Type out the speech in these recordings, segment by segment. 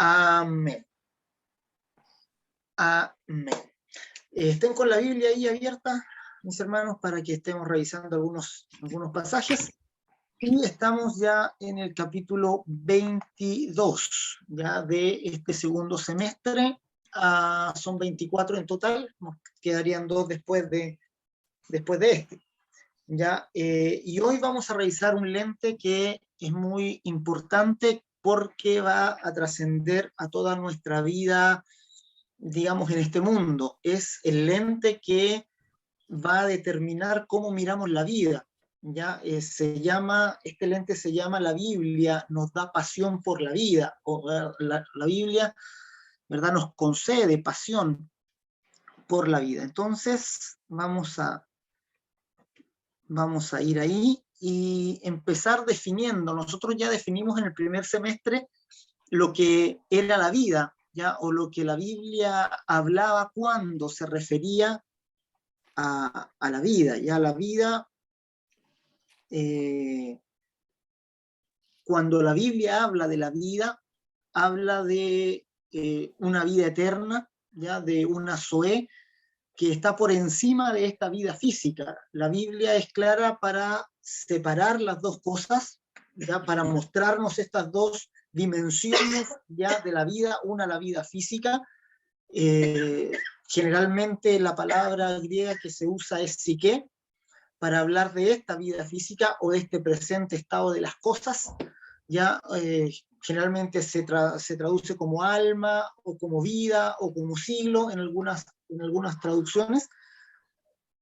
Amén. Amén. Estén con la Biblia ahí abierta, mis hermanos, para que estemos revisando algunos pasajes. Y estamos ya en el capítulo 22, ya de este segundo semestre. Son 24 en total, nos quedarían 2 después de este. ¿Ya? Y hoy vamos a revisar un lente que es muy importante porque va a trascender a toda nuestra vida, digamos, en este mundo. Es el lente que va a determinar cómo miramos la vida. ¿Ya? Este lente se llama la Biblia, nos da pasión por la vida, o la Biblia, ¿verdad?, nos concede pasión por la vida. Entonces, vamos a ir ahí y empezar definiendo. Nosotros ya definimos en el primer semestre lo que era la vida, ¿ya? O lo que la Biblia hablaba cuando se refería a la vida. Ya la vida, cuando la Biblia habla de la vida, habla de una vida eterna, ¿ya? De una Zoé que está por encima de esta vida física. La Biblia es clara para separar las dos cosas, ¿ya? Para mostrarnos estas dos dimensiones, ¿ya?, de la vida. Una, la vida física. Generalmente la palabra griega que se usa es psique, para hablar de esta vida física o de este presente estado de las cosas. Ya generalmente se traduce como alma, o como vida, o como siglo en algunas traducciones.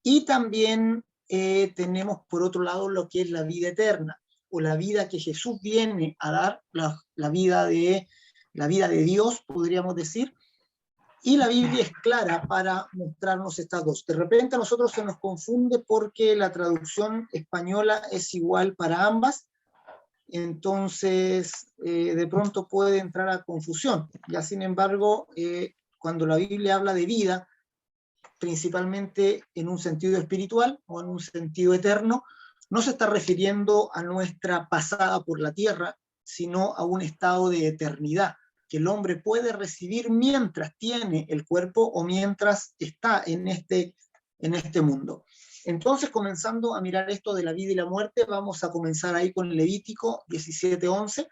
Y también tenemos por otro lado lo que es la vida eterna, o la vida que Jesús viene a dar, la vida de Dios, podríamos decir. Y la Biblia es clara para mostrarnos estas dos. De repente a nosotros se nos confunde porque la traducción española es igual para ambas, entonces de pronto puede entrar a confusión. Ya, sin embargo, cuando la Biblia habla de vida, principalmente en un sentido espiritual o en un sentido eterno, no se está refiriendo a nuestra pasada por la tierra, sino a un estado de eternidad que el hombre puede recibir mientras tiene el cuerpo o mientras está en este mundo. Entonces, comenzando a mirar esto de la vida y la muerte, vamos a comenzar ahí con Levítico 17:11,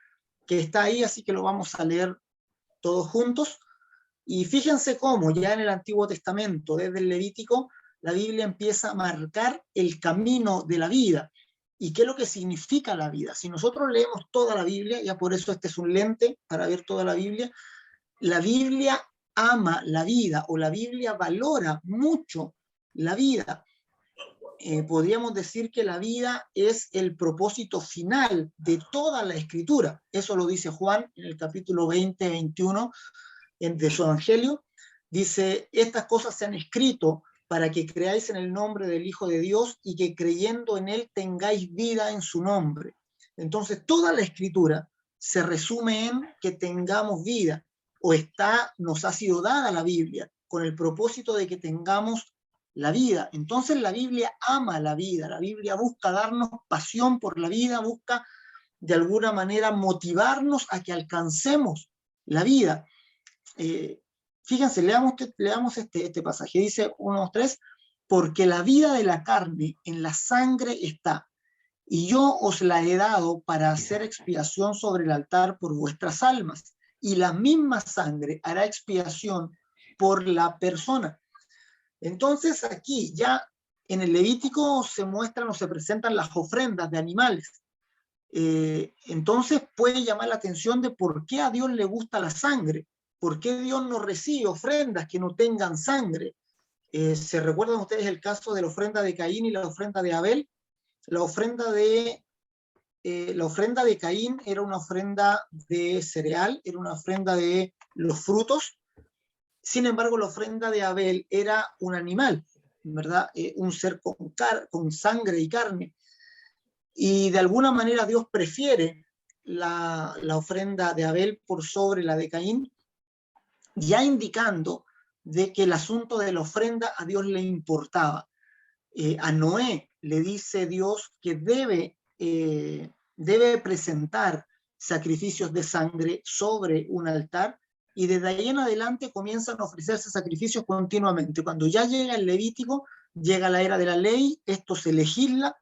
que está ahí, así que lo vamos a leer todos juntos. Y fíjense cómo ya en el Antiguo Testamento, desde el Levítico, la Biblia empieza a marcar el camino de la vida. ¿Y qué es lo que significa la vida? Si nosotros leemos toda la Biblia, ya por eso este es un lente para ver toda la Biblia ama la vida, o la Biblia valora mucho la vida. Podríamos decir que la vida es el propósito final de toda la Escritura. Eso lo dice Juan en el capítulo 20-21 de su Evangelio. Dice: estas cosas se han escrito para que creáis en el nombre del Hijo de Dios y que creyendo en Él tengáis vida en su nombre. Entonces toda la Escritura se resume en que tengamos vida, o nos ha sido dada la Biblia con el propósito de que tengamos la vida. Entonces la Biblia ama la vida, la Biblia busca darnos pasión por la vida, busca de alguna manera motivarnos a que alcancemos la vida. Fíjense, leamos este pasaje. Dice 1:3: porque la vida de la carne en la sangre está, y yo os la he dado para hacer expiación sobre el altar por vuestras almas, y la misma sangre hará expiación por la persona. Entonces aquí ya en el Levítico se muestran o se presentan las ofrendas de animales. Entonces puede llamar la atención de por qué a Dios le gusta la sangre, por qué Dios no recibe ofrendas que no tengan sangre. ¿Se recuerdan ustedes el caso de la ofrenda de Caín y la ofrenda de Abel? La ofrenda de Caín era una ofrenda de cereal, era una ofrenda de los frutos. Sin embargo, la ofrenda de Abel era un animal, ¿verdad? Un ser con sangre y carne. Y de alguna manera Dios prefiere la ofrenda de Abel por sobre la de Caín, ya indicando de que el asunto de la ofrenda a Dios le importaba. A Noé le dice Dios que debe presentar sacrificios de sangre sobre un altar, y desde ahí en adelante comienzan a ofrecerse sacrificios continuamente. Cuando ya llega el Levítico, llega la era de la ley, esto se legisla,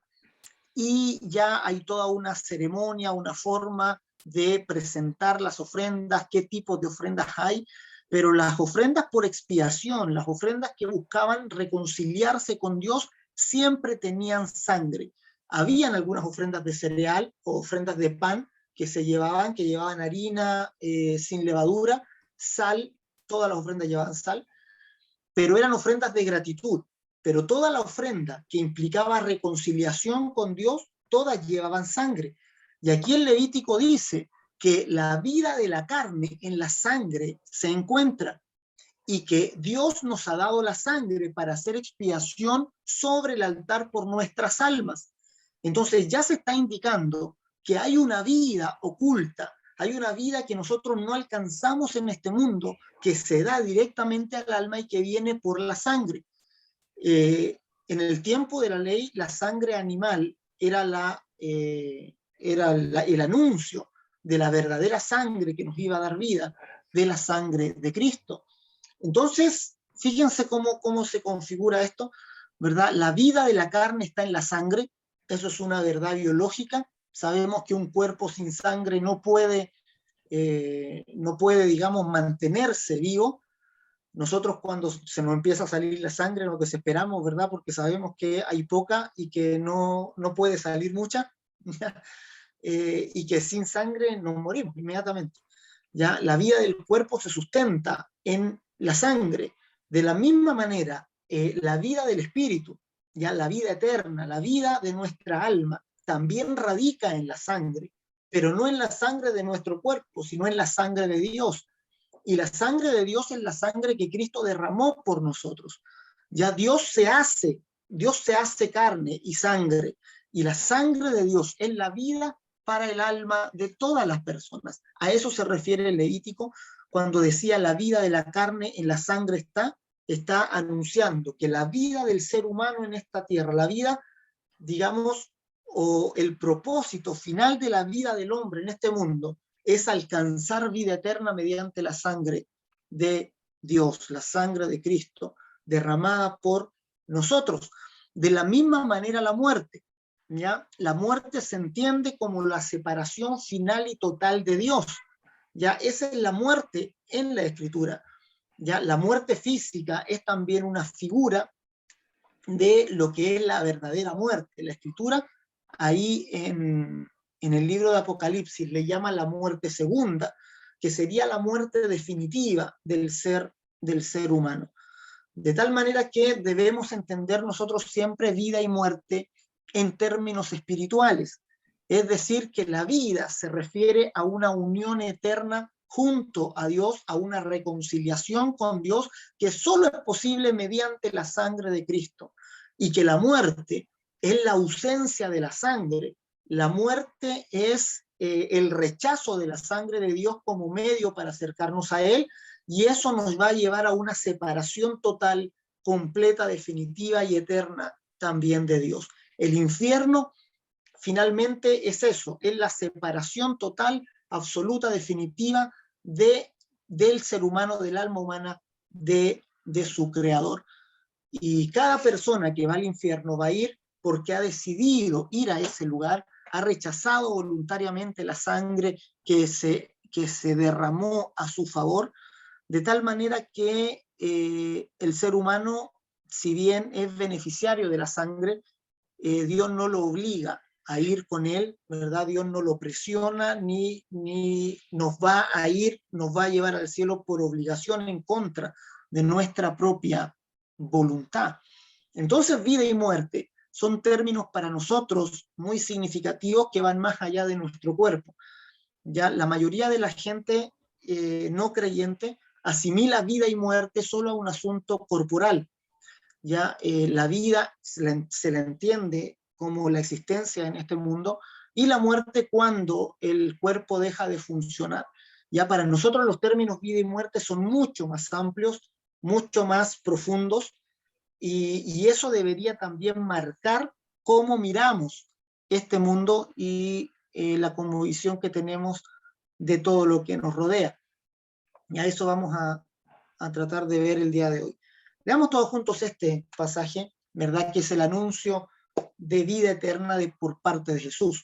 y ya hay toda una ceremonia, una forma de presentar las ofrendas, qué tipos de ofrendas hay, pero las ofrendas por expiación, las ofrendas que buscaban reconciliarse con Dios, siempre tenían sangre. Habían algunas ofrendas de cereal o ofrendas de pan que llevaban harina sin levadura, sal, todas las ofrendas llevaban sal, pero eran ofrendas de gratitud. Pero toda la ofrenda que implicaba reconciliación con Dios, todas llevaban sangre. Y aquí el Levítico dice que la vida de la carne en la sangre se encuentra, y que Dios nos ha dado la sangre para hacer expiación sobre el altar por nuestras almas. Entonces ya se está indicando que hay una vida oculta, hay una vida que nosotros no alcanzamos en este mundo, que se da directamente al alma y que viene por la sangre. En el tiempo de la ley, la sangre animal era el anuncio de la verdadera sangre que nos iba a dar vida, de la sangre de Cristo. Entonces, fíjense cómo se configura esto, ¿verdad? La vida de la carne está en la sangre, eso es una verdad biológica. Sabemos que un cuerpo sin sangre no puede, digamos, mantenerse vivo. Nosotros cuando se nos empieza a salir la sangre nos desesperamos, ¿verdad? Porque sabemos que hay poca y que no puede salir mucha, y que sin sangre nos morimos inmediatamente. ¿Ya? La vida del cuerpo se sustenta en la sangre. De la misma manera, la vida del espíritu, ya la vida eterna, la vida de nuestra alma, también radica en la sangre, pero no en la sangre de nuestro cuerpo, sino en la sangre de Dios. Y la sangre de Dios es la sangre que Cristo derramó por nosotros. Ya Dios se hace carne y sangre, y la sangre de Dios es la vida para el alma de todas las personas. A eso se refiere el Levítico cuando decía la vida de la carne en la sangre está anunciando que la vida del ser humano en esta tierra, la vida, digamos, o el propósito final de la vida del hombre en este mundo es alcanzar vida eterna mediante la sangre de Dios, la sangre de Cristo derramada por nosotros. De la misma manera la muerte. ¿Ya? La muerte se entiende como la separación final y total de Dios. ¿Ya? Esa es la muerte en la Escritura. ¿Ya? La muerte física es también una figura de lo que es la verdadera muerte. La Escritura, ahí en el libro de Apocalipsis, le llama la muerte segunda, que sería la muerte definitiva del ser humano. De tal manera que debemos entender nosotros siempre vida y muerte en términos espirituales. Es decir, que la vida se refiere a una unión eterna junto a Dios, a una reconciliación con Dios que solo es posible mediante la sangre de Cristo, y que la muerte es la ausencia de la sangre. La muerte es el rechazo de la sangre de Dios como medio para acercarnos a Él, y eso nos va a llevar a una separación total, completa, definitiva y eterna también de Dios. El infierno finalmente es eso, es la separación total, absoluta, definitiva del ser humano, del alma humana, de su creador. Y cada persona que va al infierno va a ir porque ha decidido ir a ese lugar, ha rechazado voluntariamente la sangre que se derramó a su favor, de tal manera que el ser humano, si bien es beneficiario de la sangre, Dios no lo obliga a ir con él, ¿verdad? Dios no lo presiona ni nos va a llevar al cielo por obligación en contra de nuestra propia voluntad. Entonces, vida y muerte son términos para nosotros muy significativos que van más allá de nuestro cuerpo. Ya la mayoría de la gente no creyente asimila vida y muerte solo a un asunto corporal. Ya la vida se la entiende como la existencia en este mundo, y la muerte cuando el cuerpo deja de funcionar. Ya para nosotros los términos vida y muerte son mucho más amplios, mucho más profundos, y eso debería también marcar cómo miramos este mundo y la cosmovisión que tenemos de todo lo que nos rodea. Y a eso vamos a tratar de ver el día de hoy. Veamos todos juntos este pasaje, ¿verdad? Que es el anuncio de vida eterna por parte de Jesús.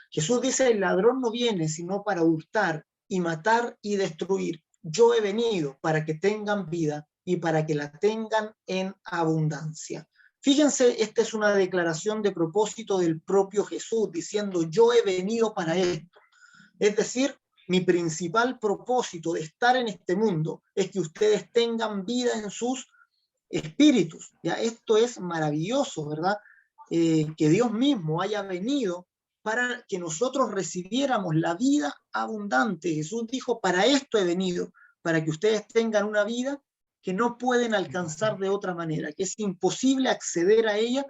Jesús dice, el ladrón no viene sino para hurtar y matar y destruir. Yo he venido para que tengan vida y para que la tengan en abundancia. Fíjense, esta es una declaración de propósito del propio Jesús, diciendo, yo he venido para esto. Es decir, mi principal propósito de estar en este mundo es que ustedes tengan vida en sus espíritus. ¿Ya? Esto es maravilloso, ¿verdad? Que Dios mismo haya venido para que nosotros recibiéramos la vida abundante. Jesús dijo, para esto he venido, para que ustedes tengan una vida que no pueden alcanzar de otra manera, que es imposible acceder a ella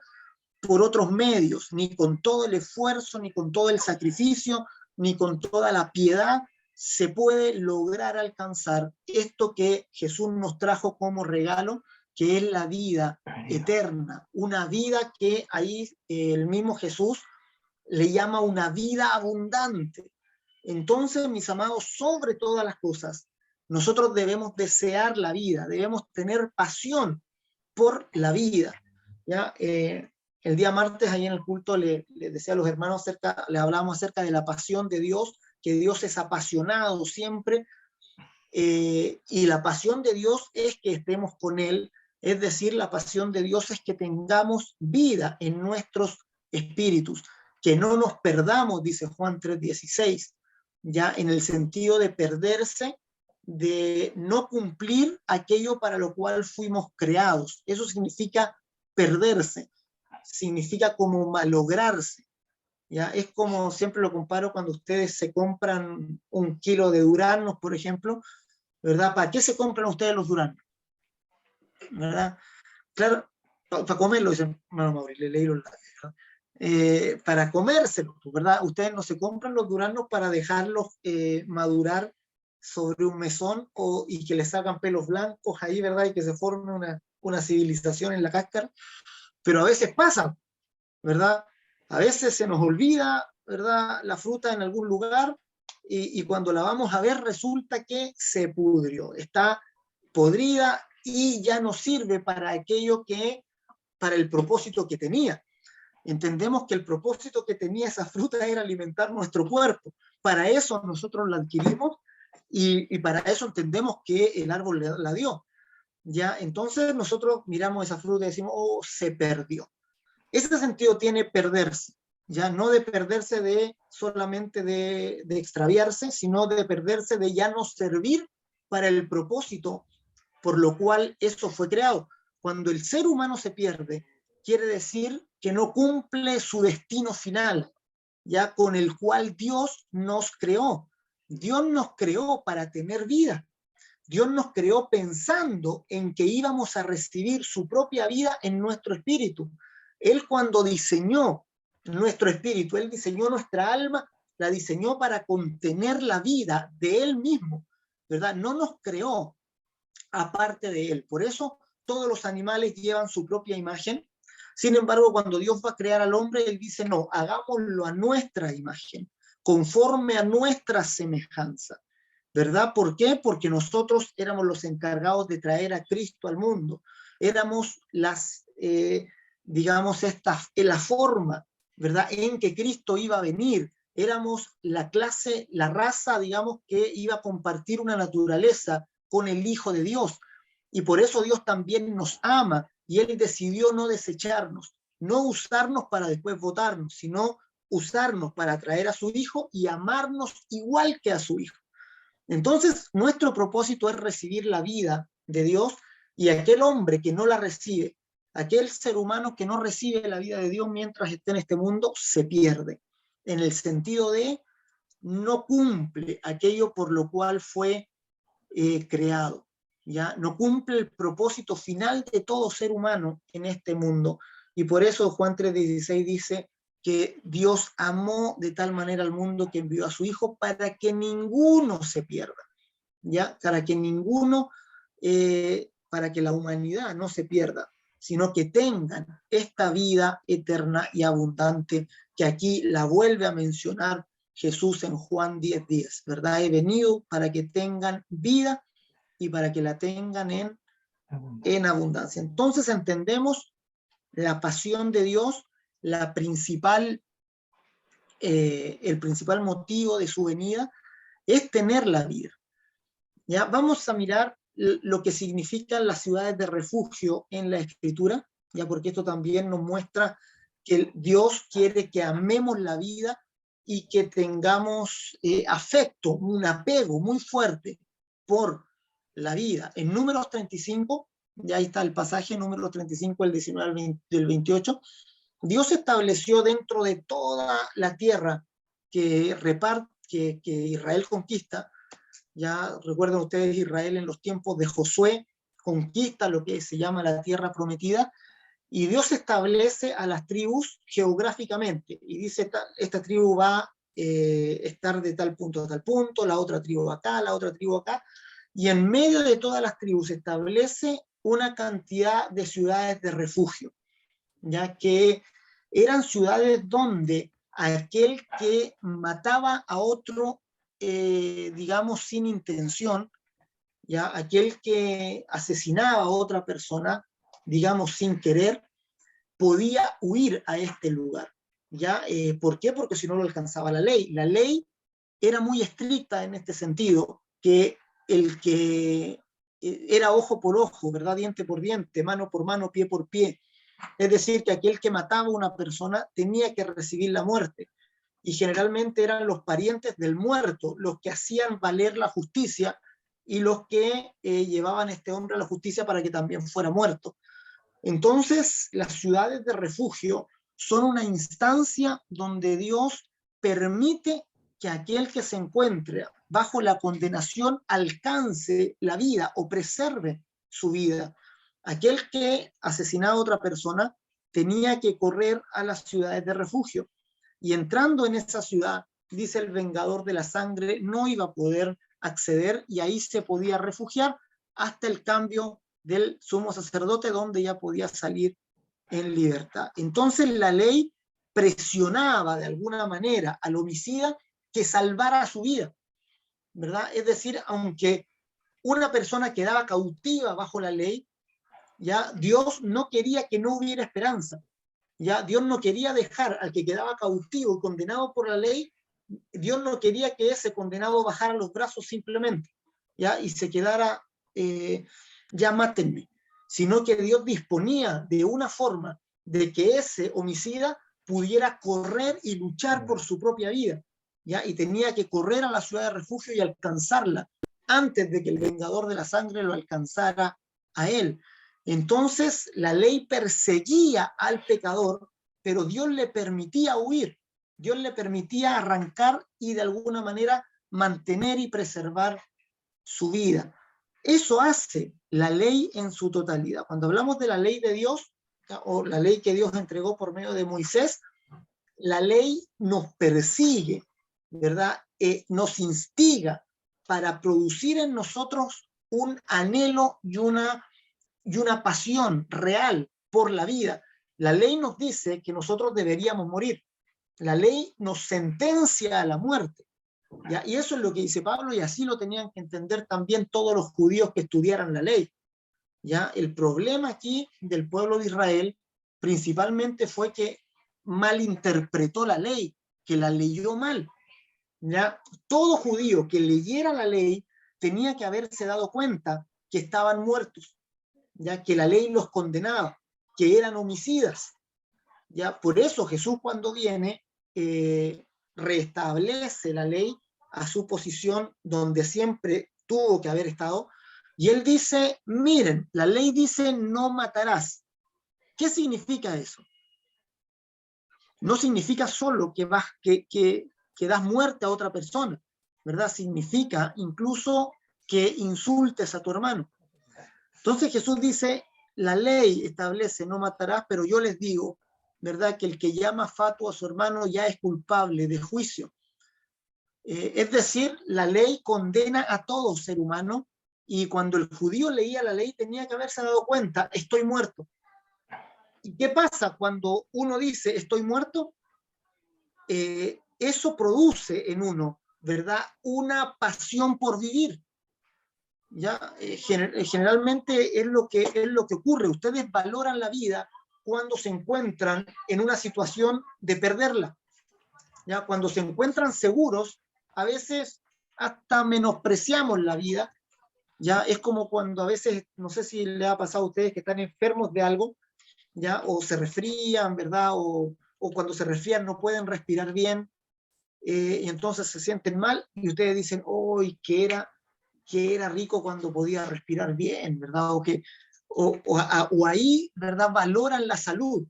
por otros medios, ni con todo el esfuerzo, ni con todo el sacrificio, ni con toda la piedad se puede lograr alcanzar esto que Jesús nos trajo como regalo, que es la vida eterna, una vida que ahí el mismo Jesús le llama una vida abundante. Entonces, mis amados, sobre todas las cosas, nosotros debemos desear la vida, debemos tener pasión por la vida. ¿Ya? El día martes, ahí en el culto, le decía a los hermanos, le hablábamos acerca de la pasión de Dios, que Dios es apasionado siempre, y la pasión de Dios es que estemos con Él, es decir, la pasión de Dios es que tengamos vida en nuestros espíritus, que no nos perdamos, dice Juan 3:16, ya en el sentido de perderse, de no cumplir aquello para lo cual fuimos creados. Eso significa perderse, significa como malograrse. ¿Ya? Es como, siempre lo comparo cuando ustedes se compran 1 kilo de duraznos, por ejemplo, ¿verdad? ¿Para qué se compran ustedes los duraznos? ¿Verdad? Claro, para comerlo, dice hermano Mauri, le leí los labios, para comérselo, ¿verdad? Ustedes no se compran los duraznos para dejarlos madurar sobre un mesón y que les salgan pelos blancos ahí, ¿verdad? Y que se forme una civilización en la cáscara, pero a veces pasa, ¿verdad? A veces se nos olvida, ¿verdad? La fruta en algún lugar y cuando la vamos a ver resulta que se pudrió, está podrida y ya no sirve para para el propósito que tenía. Entendemos que el propósito que tenía esa fruta era alimentar nuestro cuerpo. Para eso nosotros la adquirimos y para eso entendemos que el árbol la dio. ¿Ya? Entonces nosotros miramos esa fruta y decimos, oh, se perdió. Ese sentido tiene perderse, ya no de perderse solamente de extraviarse, sino de perderse de ya no servir para el propósito por lo cual eso fue creado. Cuando el ser humano se pierde, quiere decir que no cumple su destino final, ya con el cual Dios nos creó. Dios nos creó para tener vida. Dios nos creó pensando en que íbamos a recibir su propia vida en nuestro espíritu. Él cuando diseñó nuestro espíritu, Él diseñó nuestra alma, la diseñó para contener la vida de Él mismo, ¿verdad? No nos creó aparte de Él. Por eso todos los animales llevan su propia imagen. Sin embargo, cuando Dios va a crear al hombre, Él dice, no, hagámoslo a nuestra imagen, conforme a nuestra semejanza. ¿Verdad? ¿Por qué? Porque nosotros éramos los encargados de traer a Cristo al mundo. Éramos digamos, la forma, ¿verdad? En que Cristo iba a venir. Éramos la clase, la raza, digamos, que iba a compartir una naturaleza con el Hijo de Dios. Y por eso Dios también nos ama y Él decidió no desecharnos, no usarnos para después votarnos, sino usarnos para traer a su Hijo y amarnos igual que a su Hijo. Entonces, nuestro propósito es recibir la vida de Dios y aquel hombre que no la recibe, aquel ser humano que no recibe la vida de Dios mientras esté en este mundo, se pierde, en el sentido de no cumple aquello por lo cual fue creado, ¿ya? No cumple el propósito final de todo ser humano en este mundo. Y por eso Juan 3:16 dice que Dios amó de tal manera al mundo que envió a su Hijo para que ninguno se pierda, ¿ya? Para que para que la humanidad no se pierda, sino que tengan esta vida eterna y abundante que aquí la vuelve a mencionar Jesús en Juan 10:10, ¿verdad? He venido para que tengan vida y para que la tengan en abundancia. Entonces entendemos la pasión de Dios, el principal motivo de su venida es tener la vida. ¿Ya? Vamos a mirar lo que significan las ciudades de refugio en la Escritura, ya, porque esto también nos muestra que Dios quiere que amemos la vida y que tengamos afecto, un apego muy fuerte por la vida. En Números 35, ya ahí está el pasaje, Números 35, el 19 del 28, Dios estableció dentro de toda la tierra que Israel conquista. Ya recuerdan ustedes, Israel en los tiempos de Josué conquista lo que se llama la tierra prometida, y Dios establece a las tribus geográficamente, y dice, esta tribu va a estar de tal punto a tal punto, la otra tribu acá, la otra tribu acá, y en medio de todas las tribus se establece una cantidad de ciudades de refugio, ya que eran ciudades donde aquel que mataba a otro, digamos, sin intención, ya aquel que asesinaba a otra persona, digamos, sin querer, podía huir a este lugar. ¿Ya? ¿Por qué? Porque si no lo alcanzaba la ley. La ley era muy estricta en este sentido, que el que era ojo por ojo, ¿verdad? Diente por diente, mano por mano, pie por pie. Es decir, que aquel que mataba a una persona tenía que recibir la muerte. Y generalmente eran los parientes del muerto los que hacían valer la justicia y los que llevaban a este hombre a la justicia para que también fuera muerto. Entonces, las ciudades de refugio son una instancia donde Dios permite que aquel que se encuentre bajo la condenación alcance la vida o preserve su vida. Aquel que asesinaba a otra persona tenía que correr a las ciudades de refugio. Y entrando en esa ciudad, dice el vengador de la sangre, no iba a poder acceder y ahí se podía refugiar hasta el cambio del sumo sacerdote, donde ya podía salir en libertad. Entonces la ley presionaba de alguna manera al homicida que salvara su vida, ¿verdad? Es decir, aunque una persona quedaba cautiva bajo la ley, ya Dios no quería que no hubiera esperanza. Ya Dios no quería dejar al que quedaba cautivo y condenado por la ley, Dios no quería que ese condenado bajara los brazos simplemente, ya, y se quedara, ya mátenme, sino que Dios disponía de una forma de que ese homicida pudiera correr y luchar por su propia vida, ya, y tenía que correr a la ciudad de refugio y alcanzarla antes de que el vengador de la sangre lo alcanzara a él. Entonces la ley perseguía al pecador, pero Dios le permitía huir, Dios le permitía arrancar y de alguna manera mantener y preservar su vida. Eso hace la ley en su totalidad. Cuando hablamos de la ley de Dios, o la ley que Dios entregó por medio de Moisés, la ley nos persigue, ¿verdad? Nos instiga para producir en nosotros un anhelo y una pasión real por la vida. La ley nos dice que nosotros deberíamos morir. La ley nos sentencia a la muerte. ¿Ya? Y eso es lo que dice Pablo, y así lo tenían que entender también todos los judíos que estudiaran la ley. ¿Ya? El problema aquí del pueblo de Israel principalmente fue que malinterpretó la ley, que la leyó mal. ¿Ya? Todo judío que leyera la ley tenía que haberse dado cuenta que estaban muertos, ya que la ley los condenaba, que eran homicidas. Ya por eso Jesús, cuando viene, restablece la ley a su posición donde siempre tuvo que haber estado, y él dice, miren, la ley dice no matarás. ¿Qué significa eso? No significa solo que das muerte a otra persona, ¿verdad? Significa incluso que insultes a tu hermano. Entonces Jesús dice, la ley establece no matarás, pero yo les digo, ¿verdad? Que el que llama fatuo a su hermano ya es culpable de juicio. Es decir, la ley condena a todo ser humano, y cuando el judío leía la ley tenía que haberse dado cuenta, estoy muerto. ¿Y qué pasa cuando uno dice estoy muerto? eso produce en uno, ¿verdad?, una pasión por vivir. ¿Ya? Generalmente es lo que ocurre. Ustedes valoran la vida cuando se encuentran en una situación de perderla. ¿Ya? Cuando se encuentran seguros, a veces hasta menospreciamos la vida. ¿Ya? Es como cuando a veces, no sé si le ha pasado a ustedes que están enfermos de algo, ¿ya? O se resfrían, ¿verdad? O cuando se resfrían no pueden respirar bien, y entonces se sienten mal y ustedes dicen, ¡ay, que era rico cuando podía respirar bien!, ¿verdad? O ahí, ¿verdad?, valoran la salud,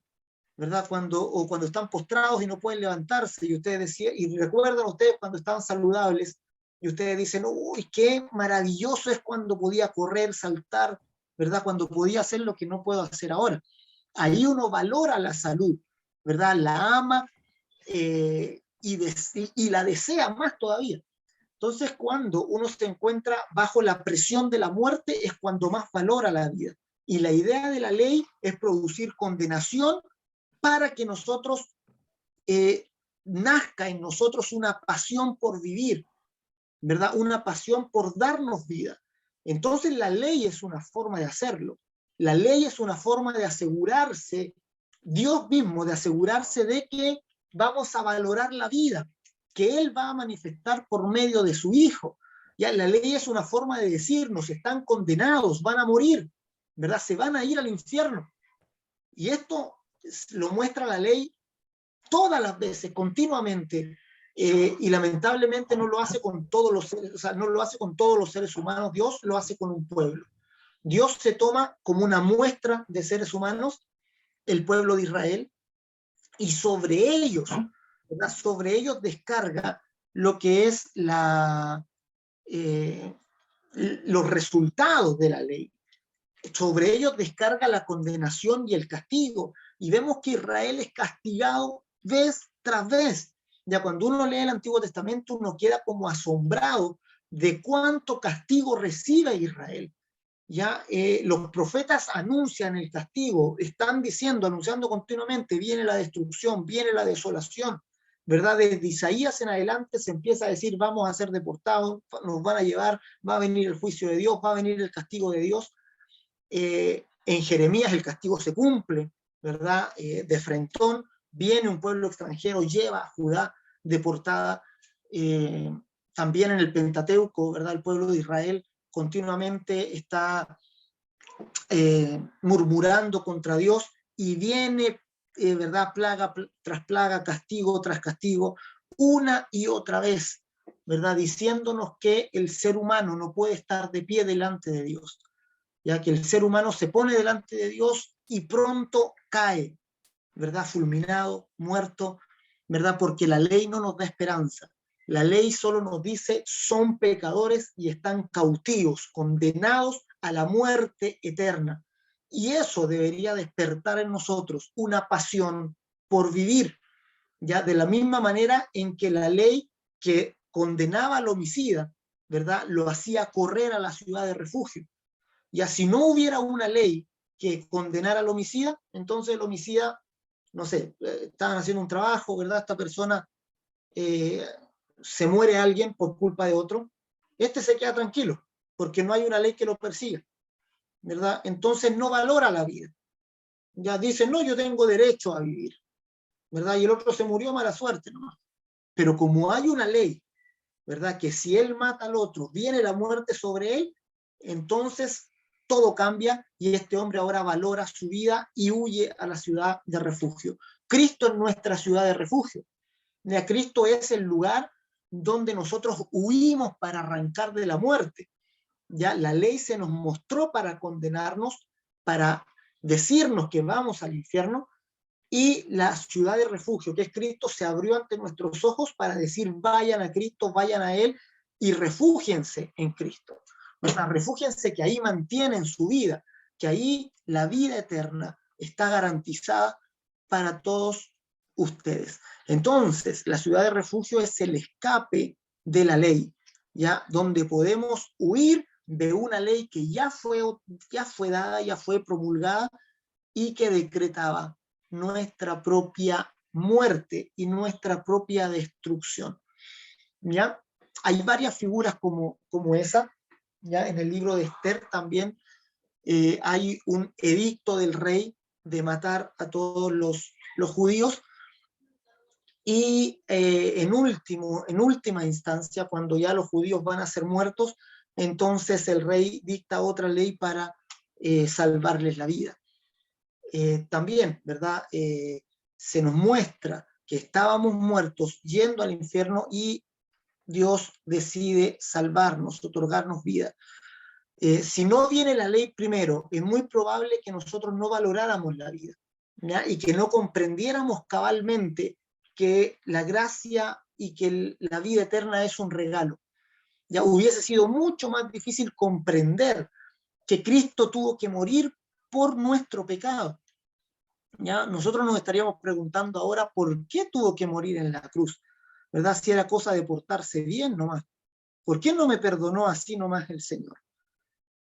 ¿verdad? Cuando están postrados y no pueden levantarse, y ustedes decían, y recuerdan ustedes cuando estaban saludables, y ustedes dicen, uy, qué maravilloso es cuando podía correr, saltar, ¿verdad? Cuando podía hacer lo que no puedo hacer ahora. Ahí uno valora la salud, ¿verdad? La ama, y la desea más todavía. Entonces, cuando uno se encuentra bajo la presión de la muerte, es cuando más valora la vida. Y la idea de la ley es producir condenación para que nosotros, nazca en nosotros una pasión por vivir, ¿verdad? Una pasión por darnos vida. Entonces, la ley es una forma de hacerlo. La ley es una forma de asegurarse, Dios mismo, de asegurarse de que vamos a valorar la vida, que Él va a manifestar por medio de su Hijo. Ya, la ley es una forma de decirnos, están condenados, van a morir, ¿verdad? Se van a ir al infierno. Y esto lo muestra la ley todas las veces, continuamente, y lamentablemente no lo hace con todos los seres, o sea, no lo hace con todos los seres humanos. Dios lo hace con un pueblo. Dios se toma como una muestra de seres humanos, el pueblo de Israel, y sobre ellos, ¿verdad?, sobre ellos descarga lo que es los resultados de la ley. Sobre ellos descarga la condenación y el castigo. Y vemos que Israel es castigado vez tras vez. Ya cuando uno lee el Antiguo Testamento, uno queda como asombrado de cuánto castigo recibe Israel. Ya los profetas anuncian el castigo, están anunciando continuamente, viene la destrucción, viene la desolación, ¿verdad? Desde Isaías en adelante se empieza a decir, vamos a ser deportados, nos van a llevar, va a venir el juicio de Dios, va a venir el castigo de Dios. En Jeremías el castigo se cumple, ¿verdad? De frentón, viene un pueblo extranjero, lleva a Judá deportada. También en el Pentateuco, ¿verdad?, el pueblo de Israel continuamente está murmurando contra Dios, y viene, ¿verdad?, plaga tras plaga, castigo tras castigo, una y otra vez, ¿verdad?, diciéndonos que el ser humano no puede estar de pie delante de Dios, ya que el ser humano se pone delante de Dios y pronto cae, ¿verdad?, fulminado, muerto, ¿verdad?, porque la ley no nos da esperanza. La ley solo nos dice, son pecadores y están cautivos, condenados a la muerte eterna. Y eso debería despertar en nosotros una pasión por vivir, ya de la misma manera en que la ley que condenaba al homicida, ¿verdad?, lo hacía correr a la ciudad de refugio. Ya si no hubiera una ley que condenara al homicida, entonces el homicida, no sé, estaban haciendo un trabajo, ¿verdad? Esta persona, se muere alguien por culpa de otro, este se queda tranquilo, porque no hay una ley que lo persiga, ¿verdad? Entonces no valora la vida. Ya dice, no, yo tengo derecho a vivir, ¿verdad? Y el otro se murió, mala suerte nomás. Pero como hay una ley, ¿verdad?, que si él mata al otro, viene la muerte sobre él, entonces todo cambia y este hombre ahora valora su vida y huye a la ciudad de refugio. Cristo es nuestra ciudad de refugio. Ya, Cristo es el lugar donde nosotros huimos para arrancar de la muerte. Ya la ley se nos mostró para condenarnos, para decirnos que vamos al infierno, y la ciudad de refugio, que es Cristo, se abrió ante nuestros ojos para decir, vayan a Cristo, vayan a Él y refúgiense en Cristo. O sea, refúgiense, que ahí mantienen su vida, que ahí la vida eterna está garantizada para todos ustedes. Entonces, la ciudad de refugio es el escape de la ley, ya donde podemos huir de una ley que ya fue dada, ya fue promulgada, y que decretaba nuestra propia muerte y nuestra propia destrucción. ¿Ya? Hay varias figuras como esa. ¿Ya? En el libro de Esther también hay un edicto del rey de matar a todos los judíos. Y en última instancia, cuando ya los judíos van a ser muertos, entonces el rey dicta otra ley para salvarles la vida. También, ¿verdad? Se nos muestra que estábamos muertos yendo al infierno y Dios decide salvarnos, otorgarnos vida. Si no viene la ley primero, es muy probable que nosotros no valoráramos la vida, ¿ya? Y que no comprendiéramos cabalmente que la gracia y que la vida eterna es un regalo. Ya hubiese sido mucho más difícil comprender que Cristo tuvo que morir por nuestro pecado. ¿Ya? Nosotros nos estaríamos preguntando ahora por qué tuvo que morir en la cruz, ¿verdad? Si era cosa de portarse bien nomás. ¿Por qué no me perdonó así nomás el Señor?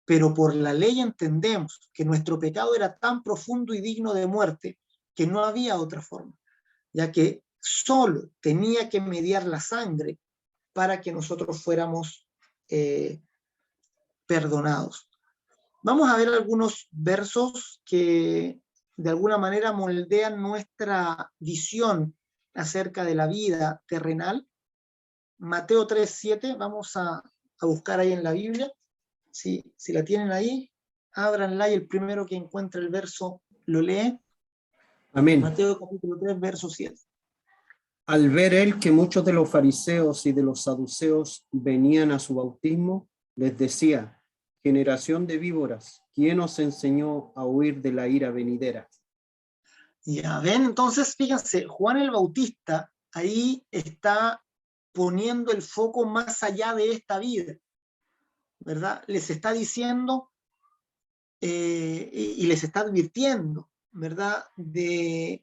Pero por la ley entendemos que nuestro pecado era tan profundo y digno de muerte que no había otra forma, ya que solo tenía que mediar la sangre para que nosotros fuéramos perdonados. Vamos a ver algunos versos que de alguna manera moldean nuestra visión acerca de la vida terrenal. Mateo 3:7, vamos a buscar ahí en la Biblia. Si la tienen ahí, ábranla y el primero que encuentre el verso lo lee. Amén. Mateo capítulo 3, verso 7. Al ver él que muchos de los fariseos y de los saduceos venían a su bautismo, les decía: generación de víboras, ¿quién os enseñó a huir de la ira venidera? Ya ven, entonces fíjense, Juan el Bautista ahí está poniendo el foco más allá de esta vida, ¿verdad? Les está diciendo y les está advirtiendo, ¿verdad? De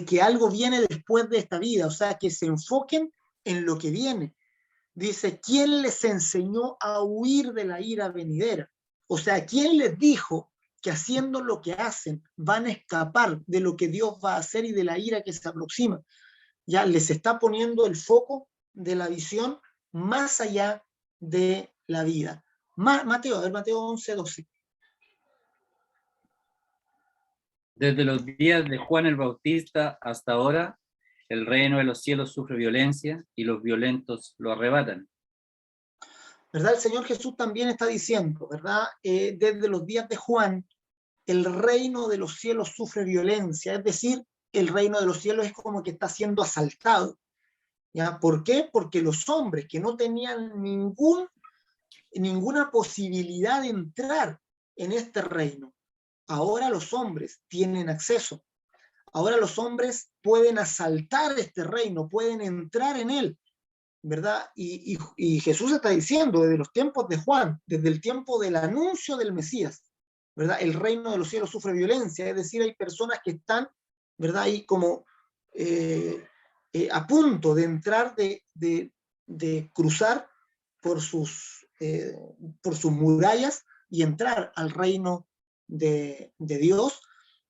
que algo viene después de esta vida, o sea, que se enfoquen en lo que viene. Dice, ¿quién les enseñó a huir de la ira venidera? O sea, ¿quién les dijo que haciendo lo que hacen van a escapar de lo que Dios va a hacer y de la ira que se aproxima? Ya les está poniendo el foco de la visión más allá de la vida. Mateo, a ver, Mateo 11:12. Desde los días de Juan el Bautista hasta ahora, el reino de los cielos sufre violencia y los violentos lo arrebatan. ¿Verdad? El Señor Jesús también está diciendo, ¿verdad? Desde los días de Juan, el reino de los cielos sufre violencia, es decir, el reino de los cielos es como que está siendo asaltado. ¿Ya? ¿Por qué? Porque los hombres que no tenían ninguna posibilidad de entrar en este reino, ahora los hombres tienen acceso. Ahora los hombres pueden asaltar este reino, pueden entrar en él, ¿verdad? Y Jesús está diciendo desde los tiempos de Juan, desde el tiempo del anuncio del Mesías, ¿verdad? El reino de los cielos sufre violencia, es decir, hay personas que están, ¿verdad? Ahí como a punto de entrar, de cruzar por sus murallas y entrar al reino de Dios,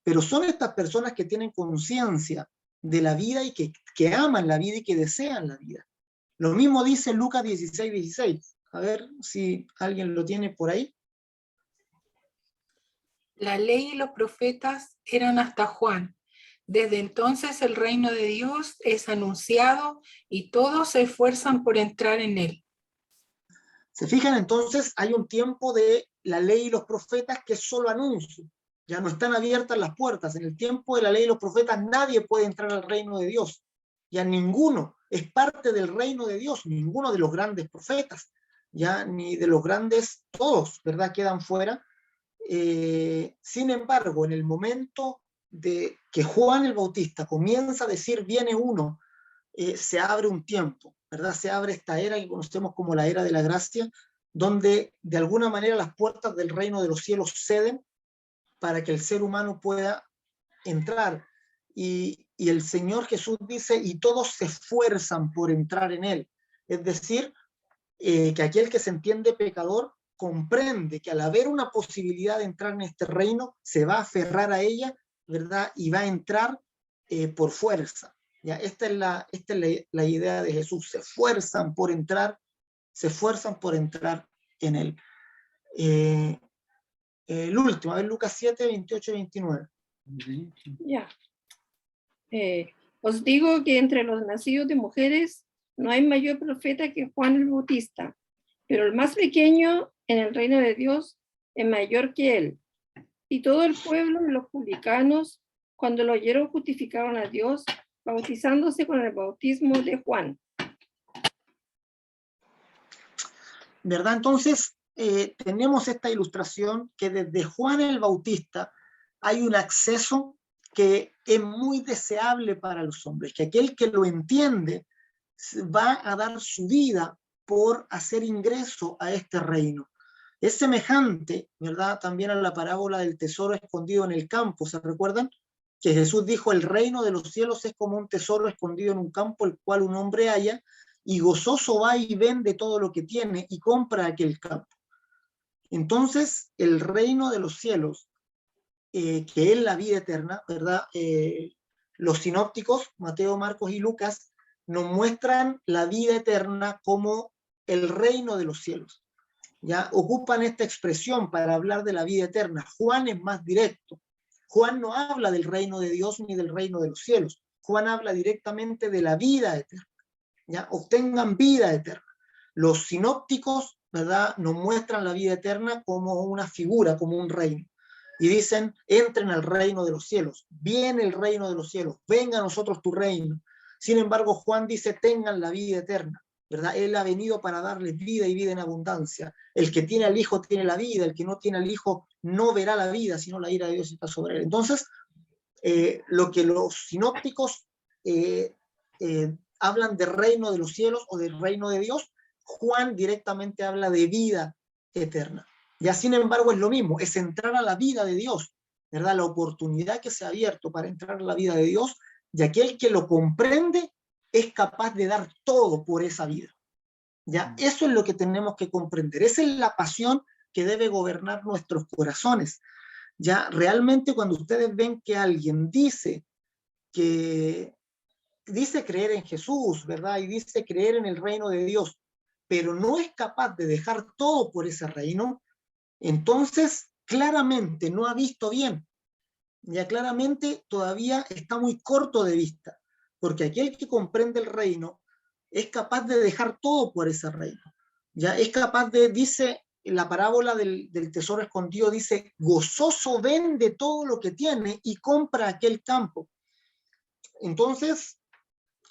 pero son estas personas que tienen conciencia de la vida y que aman la vida y que desean la vida. Lo mismo dice Lucas 16:16. A ver si alguien lo tiene por ahí. La ley y los profetas eran hasta Juan. Desde entonces el reino de Dios es anunciado y todos se esfuerzan por entrar en él. Se fijan, entonces hay un tiempo de la ley y los profetas que es solo anuncio. Ya no están abiertas las puertas. En el tiempo de la ley y los profetas nadie puede entrar al reino de Dios. Ya ninguno es parte del reino de Dios, ninguno de los grandes profetas, ya ni de los grandes, todos, ¿verdad? Quedan fuera. Sin embargo, en el momento de que Juan el Bautista comienza a decir viene uno, se abre un tiempo, ¿verdad? Se abre esta era que conocemos como la era de la gracia, donde de alguna manera las puertas del reino de los cielos ceden para que el ser humano pueda entrar. Y el Señor Jesús dice, y todos se esfuerzan por entrar en él. Es decir, que aquel que se entiende pecador comprende que al haber una posibilidad de entrar en este reino, se va a aferrar a ella, ¿verdad? Y va a entrar por fuerza. ¿Ya? Esta es la idea de Jesús. Se esfuerzan por entrar en él. El último, a ver, Lucas 7, 28 y 29. Ya. Os digo que entre los nacidos de mujeres no hay mayor profeta que Juan el Bautista, pero el más pequeño en el reino de Dios es mayor que él. Y todo el pueblo y los publicanos, cuando lo oyeron, justificaron a Dios, bautizándose con el bautismo de Juan. ¿Verdad? Entonces, tenemos esta ilustración que desde Juan el Bautista hay un acceso que es muy deseable para los hombres, que aquel que lo entiende va a dar su vida por hacer ingreso a este reino. Es semejante, ¿verdad?, también a la parábola del tesoro escondido en el campo. ¿Se recuerdan? Que Jesús dijo, el reino de los cielos es como un tesoro escondido en un campo, el cual un hombre halla, y gozoso va y vende todo lo que tiene y compra aquel campo. Entonces, el reino de los cielos, que es la vida eterna, ¿verdad? Los sinópticos, Mateo, Marcos y Lucas, nos muestran la vida eterna como el reino de los cielos. Ya ocupan esta expresión para hablar de la vida eterna. Juan es más directo. Juan no habla del reino de Dios ni del reino de los cielos. Juan habla directamente de la vida eterna. Ya obtengan vida eterna. Los sinópticos, ¿verdad?, nos muestran la vida eterna como una figura, como un reino. Y dicen, entren al reino de los cielos. Viene el reino de los cielos. Venga a nosotros tu reino. Sin embargo, Juan dice, tengan la vida eterna. ¿Verdad? Él ha venido para darles vida y vida en abundancia. El que tiene al Hijo tiene la vida, el que no tiene al Hijo no verá la vida, sino la ira de Dios está sobre él. Entonces, lo que los sinópticos hablan del reino de los cielos o del reino de Dios, Juan directamente habla de vida eterna. Ya sin embargo es lo mismo, es entrar a la vida de Dios, ¿verdad? La oportunidad que se ha abierto para entrar a la vida de Dios, y aquel que lo comprende es capaz de dar todo por esa vida. Ya, eso es lo que tenemos que comprender. Esa es la pasión que debe gobernar nuestros corazones. Ya, realmente cuando ustedes ven que alguien dice creer en Jesús, ¿verdad? Y dice creer en el reino de Dios, pero no es capaz de dejar todo por ese reino, entonces claramente no ha visto bien. Ya claramente todavía está muy corto de vista. Porque aquel que comprende el reino es capaz de dejar todo por ese reino. Ya es capaz de, dice, en la parábola del tesoro escondido, dice, gozoso vende todo lo que tiene y compra aquel campo. Entonces,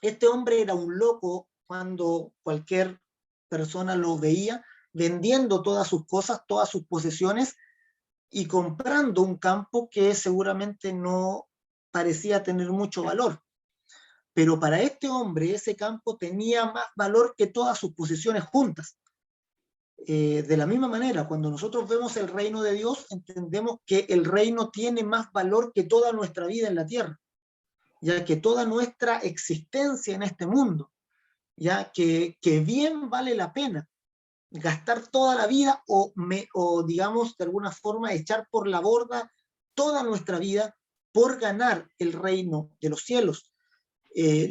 este hombre era un loco cuando cualquier persona lo veía, vendiendo todas sus cosas, todas sus posesiones, y comprando un campo que seguramente no parecía tener mucho valor. Pero para este hombre ese campo tenía más valor que todas sus posesiones juntas. De la misma manera, cuando nosotros vemos el reino de Dios, entendemos que el reino tiene más valor que toda nuestra vida en la tierra, ya que toda nuestra existencia en este mundo, ya que bien vale la pena gastar toda la vida o digamos de alguna forma echar por la borda toda nuestra vida por ganar el reino de los cielos.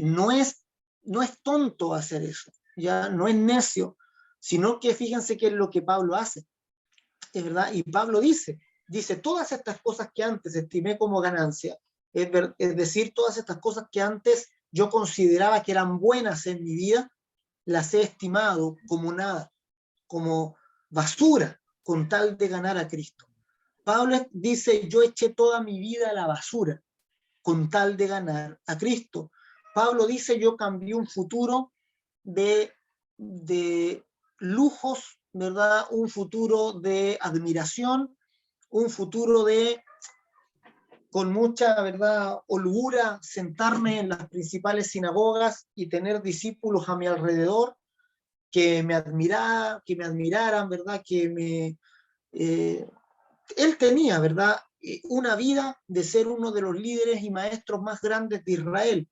No es tonto hacer eso, ya no es necio, sino que fíjense que es lo que Pablo hace, es verdad, y Pablo dice todas estas cosas que antes estimé como ganancia, es decir, todas estas cosas que antes yo consideraba que eran buenas en mi vida, las he estimado como nada, como basura, con tal de ganar a Cristo. Pablo dice, yo eché toda mi vida a la basura, con tal de ganar a Cristo. Pablo dice, yo cambié un futuro de lujos, ¿verdad? Un futuro de admiración, un futuro de, con mucha, ¿verdad?, holgura, sentarme en las principales sinagogas y tener discípulos a mi alrededor que me admiraran, ¿verdad? Él tenía, ¿verdad?, una vida de ser uno de los líderes y maestros más grandes de Israel.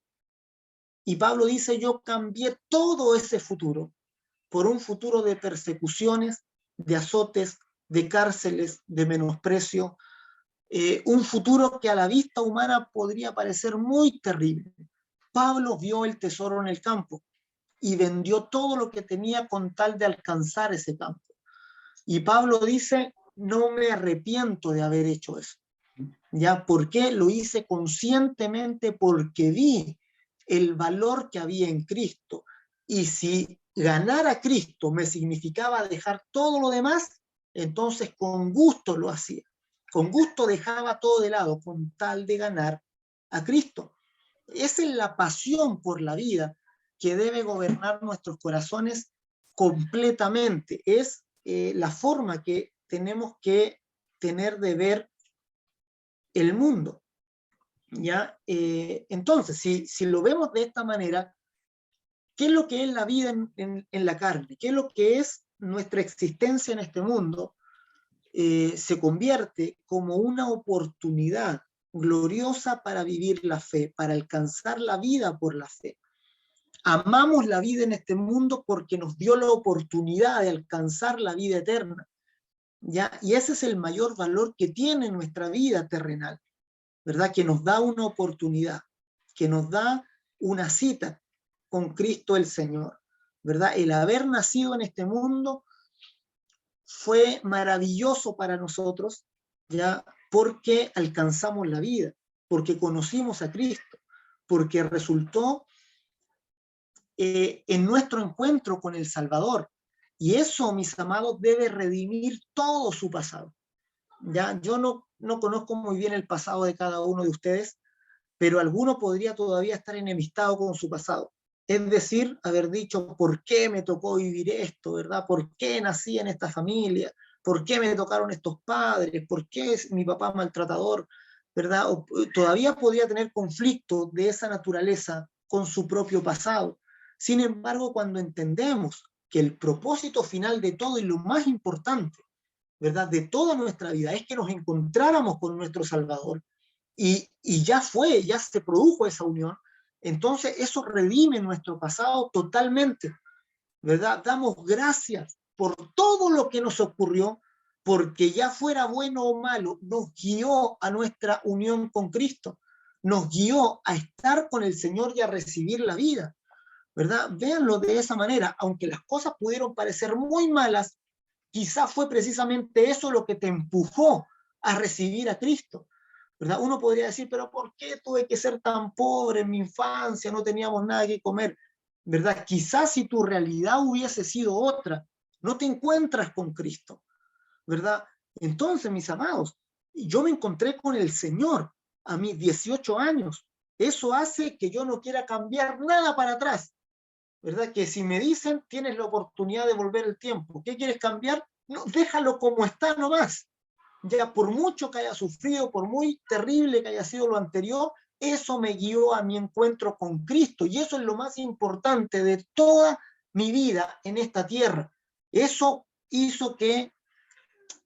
Y Pablo dice, yo cambié todo ese futuro por un futuro de persecuciones, de azotes, de cárceles, de menosprecio, un futuro que a la vista humana podría parecer muy terrible. Pablo vio el tesoro en el campo y vendió todo lo que tenía con tal de alcanzar ese campo. Y Pablo dice, no me arrepiento de haber hecho eso. ¿Ya? ¿Por qué? Lo hice conscientemente porque vi el valor que había en Cristo. Y si ganar a Cristo me significaba dejar todo lo demás, entonces con gusto lo hacía. Con gusto dejaba todo de lado con tal de ganar a Cristo. Esa es la pasión por la vida que debe gobernar nuestros corazones completamente. Es la forma que tenemos que tener de ver el mundo. ¿Ya? Entonces, si lo vemos de esta manera, ¿qué es lo que es la vida en la carne? ¿Qué es lo que es nuestra existencia en este mundo? Se convierte como una oportunidad gloriosa para vivir la fe, para alcanzar la vida por la fe. Amamos la vida en este mundo porque nos dio la oportunidad de alcanzar la vida eterna, ¿ya? Y ese es el mayor valor que tiene nuestra vida terrenal, ¿verdad? Que nos da una oportunidad, que nos da una cita con Cristo el Señor, ¿verdad? El haber nacido en este mundo fue maravilloso para nosotros, ¿ya? Porque alcanzamos la vida, porque conocimos a Cristo, porque resultó en nuestro encuentro con el Salvador. Y eso, mis amados, debe redimir todo su pasado. ¿Ya? Yo no conozco muy bien el pasado de cada uno de ustedes, pero alguno podría todavía estar enemistado con su pasado. Es decir, haber dicho, ¿por qué me tocó vivir esto, verdad? ¿Por qué nací en esta familia? ¿Por qué me tocaron estos padres? ¿Por qué es mi papá maltratador? ¿Verdad? O, todavía podría tener conflicto de esa naturaleza con su propio pasado. Sin embargo, cuando entendemos que el propósito final de todo y lo más importante, ¿verdad?, de toda nuestra vida es que nos encontráramos con nuestro Salvador, y ya se produjo esa unión, entonces eso redime nuestro pasado totalmente, ¿verdad? Damos gracias por todo lo que nos ocurrió, porque ya fuera bueno o malo, nos guió a nuestra unión con Cristo, nos guió a estar con el Señor y a recibir la vida, ¿verdad? Véanlo de esa manera, aunque las cosas pudieron parecer muy malas, quizás fue precisamente eso lo que te empujó a recibir a Cristo, ¿verdad? Uno podría decir, pero ¿por qué tuve que ser tan pobre en mi infancia? No teníamos nada que comer, ¿verdad? Quizás si tu realidad hubiese sido otra, no te encuentras con Cristo, ¿verdad? Entonces, mis amados, yo me encontré con el Señor a mis 18 años. Eso hace que yo no quiera cambiar nada para atrás, ¿verdad? Que si me dicen, tienes la oportunidad de volver el tiempo, ¿qué quieres cambiar? No, déjalo como está nomás. Ya por mucho que haya sufrido, por muy terrible que haya sido lo anterior, eso me guió a mi encuentro con Cristo, y eso es lo más importante de toda mi vida en esta tierra. Eso hizo que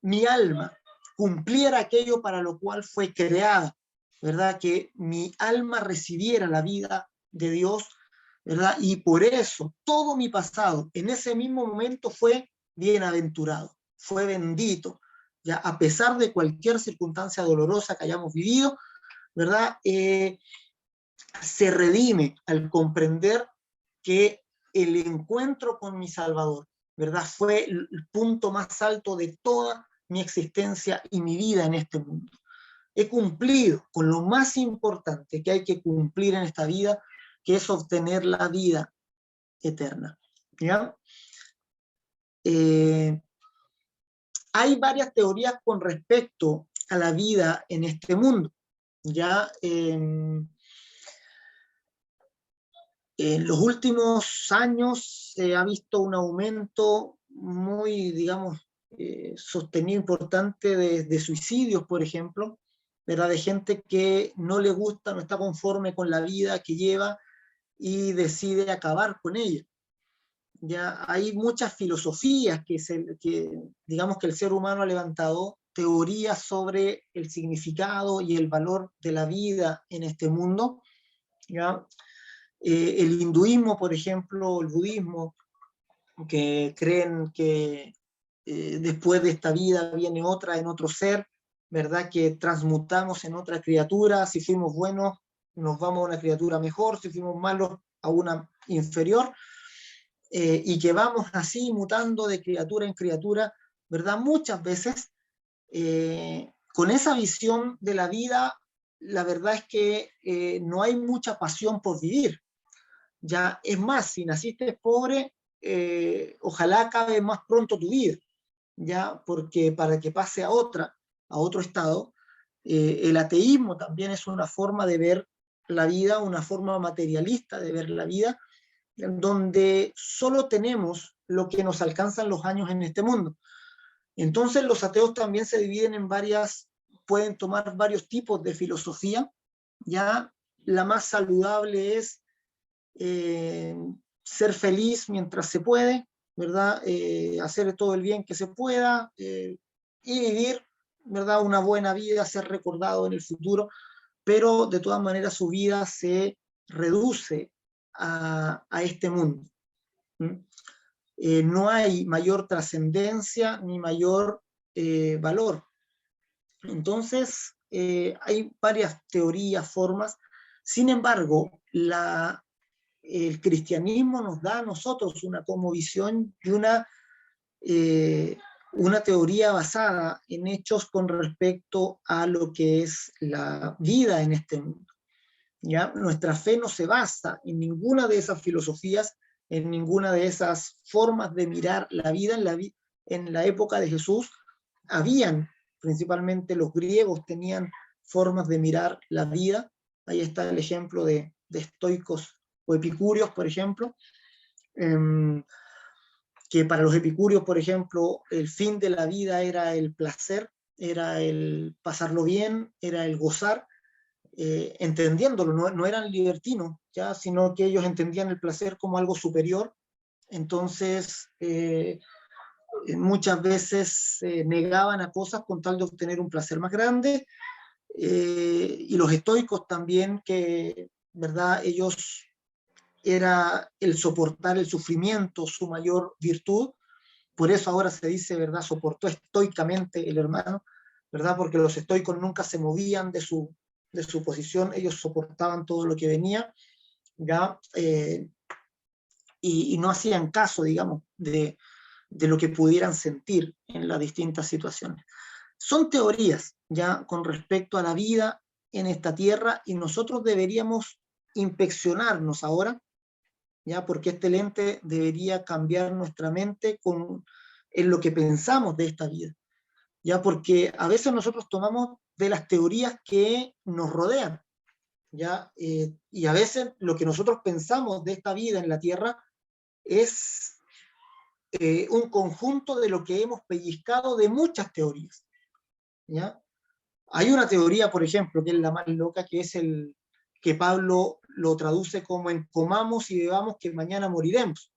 mi alma cumpliera aquello para lo cual fue creada, ¿verdad? Que mi alma recibiera la vida de Dios, ¿verdad? Y por eso todo mi pasado en ese mismo momento fue bienaventurado, fue bendito, ya a pesar de cualquier circunstancia dolorosa que hayamos vivido, ¿verdad? Se redime al comprender que el encuentro con mi Salvador, ¿verdad?, fue el punto más alto de toda mi existencia y mi vida en este mundo. He cumplido con lo más importante que hay que cumplir en esta vida, que es obtener la vida eterna. ¿Ya? Hay varias teorías con respecto a la vida en este mundo. Ya en los últimos años se ha visto un aumento muy, digamos, sostenido, importante de suicidios, por ejemplo, ¿verdad? De gente que no le gusta, no está conforme con la vida que lleva y decide acabar con ella. Ya hay muchas filosofías que digamos que el ser humano ha levantado teorías sobre el significado y el valor de la vida en este mundo, ¿ya? El hinduismo, por ejemplo, el budismo, que creen que después de esta vida viene otra en otro ser, ¿verdad? Que transmutamos en otra criatura, si fuimos buenos nos vamos a una criatura mejor, si fuimos malos a una inferior, y que vamos así mutando de criatura en criatura, ¿verdad? Muchas veces, con esa visión de la vida, la verdad es que no hay mucha pasión por vivir. Ya, es más, si naciste pobre, ojalá acabe más pronto tu vida, ya, porque para que pase a otro estado, el ateísmo también es una forma de ver la vida, una forma materialista de ver la vida, en donde solo tenemos lo que nos alcanzan los años en este mundo. Entonces los ateos también se dividen en pueden tomar varios tipos de filosofía, ya. La más saludable es ser feliz mientras se puede, ¿verdad? Hacer todo el bien que se pueda, y vivir, ¿verdad? Una buena vida, ser recordado en el futuro, pero de todas maneras su vida se reduce a este mundo. No hay mayor trascendencia ni mayor valor. Entonces, hay varias teorías, formas. Sin embargo, el cristianismo nos da a nosotros una cosmovisión y una teoría basada en hechos con respecto a lo que es la vida en este mundo. ¿Ya? Nuestra fe no se basa en ninguna de esas filosofías, en ninguna de esas formas de mirar la vida. En la época de Jesús habían, principalmente los griegos tenían formas de mirar la vida. Ahí está el ejemplo de estoicos o epicúreos, por ejemplo, que para los epicúreos, por ejemplo, el fin de la vida era el placer, era el pasarlo bien, era el gozar, entendiéndolo, no eran libertinos, ¿ya? Sino que ellos entendían el placer como algo superior. Entonces, muchas veces negaban a cosas con tal de obtener un placer más grande, y los estoicos también, que, ¿verdad? Ellos era el soportar el sufrimiento su mayor virtud. Por eso ahora se dice, ¿verdad? Soportó estoicamente el hermano, ¿verdad? Porque los estoicos nunca se movían de su posición, ellos soportaban todo lo que venía, ¿ya? Y no hacían caso, digamos, de lo que pudieran sentir en las distintas situaciones. Son teorías, ya, con respecto a la vida en esta tierra, y nosotros deberíamos inspeccionarnos ahora, ya, porque este lente debería cambiar nuestra mente en lo que pensamos de esta vida, ya, porque a veces nosotros tomamos de las teorías que nos rodean, ya, y a veces lo que nosotros pensamos de esta vida en la tierra es un conjunto de lo que hemos pellizcado de muchas teorías, ¿ya? Hay una teoría, por ejemplo, que es la más loca, que es que Pablo lo traduce como en comamos y bebamos que mañana moriremos.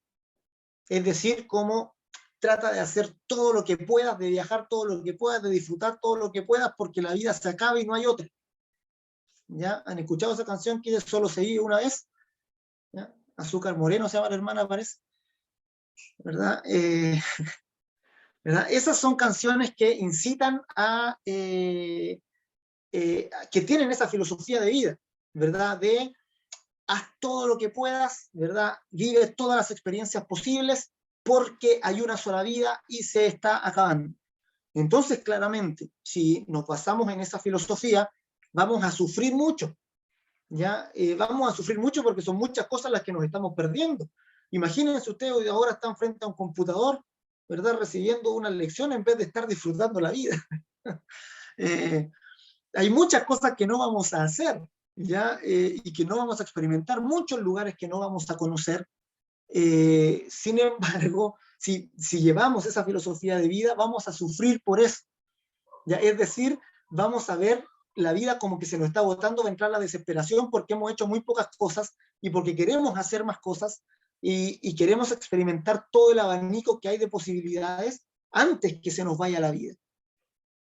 Es decir, como trata de hacer todo lo que puedas, de viajar todo lo que puedas, de disfrutar todo lo que puedas, porque la vida se acaba y no hay otra. ¿Ya? ¿Han escuchado esa canción que solo se vive una vez? ¿Ya? Azúcar Moreno se llama la hermana, parece. ¿Verdad? ¿Verdad? Esas son canciones que incitan que tienen esa filosofía de vida, ¿verdad? De haz todo lo que puedas, ¿verdad? Vive todas las experiencias posibles porque hay una sola vida y se está acabando. Entonces, claramente, si nos basamos en esa filosofía, vamos a sufrir mucho, ¿ya? Vamos a sufrir mucho porque son muchas cosas las que nos estamos perdiendo. Imagínense ustedes, ahora están frente a un computador, ¿verdad? Recibiendo una lección en vez de estar disfrutando la vida. Hay muchas cosas que no vamos a hacer, ¿ya? Y que no vamos a experimentar, muchos lugares que no vamos a conocer. Sin embargo, si llevamos esa filosofía de vida, vamos a sufrir por eso, ¿ya? Es decir, vamos a ver la vida como que se nos está botando, va a entrar la desesperación porque hemos hecho muy pocas cosas y porque queremos hacer más cosas y queremos experimentar todo el abanico que hay de posibilidades antes que se nos vaya la vida,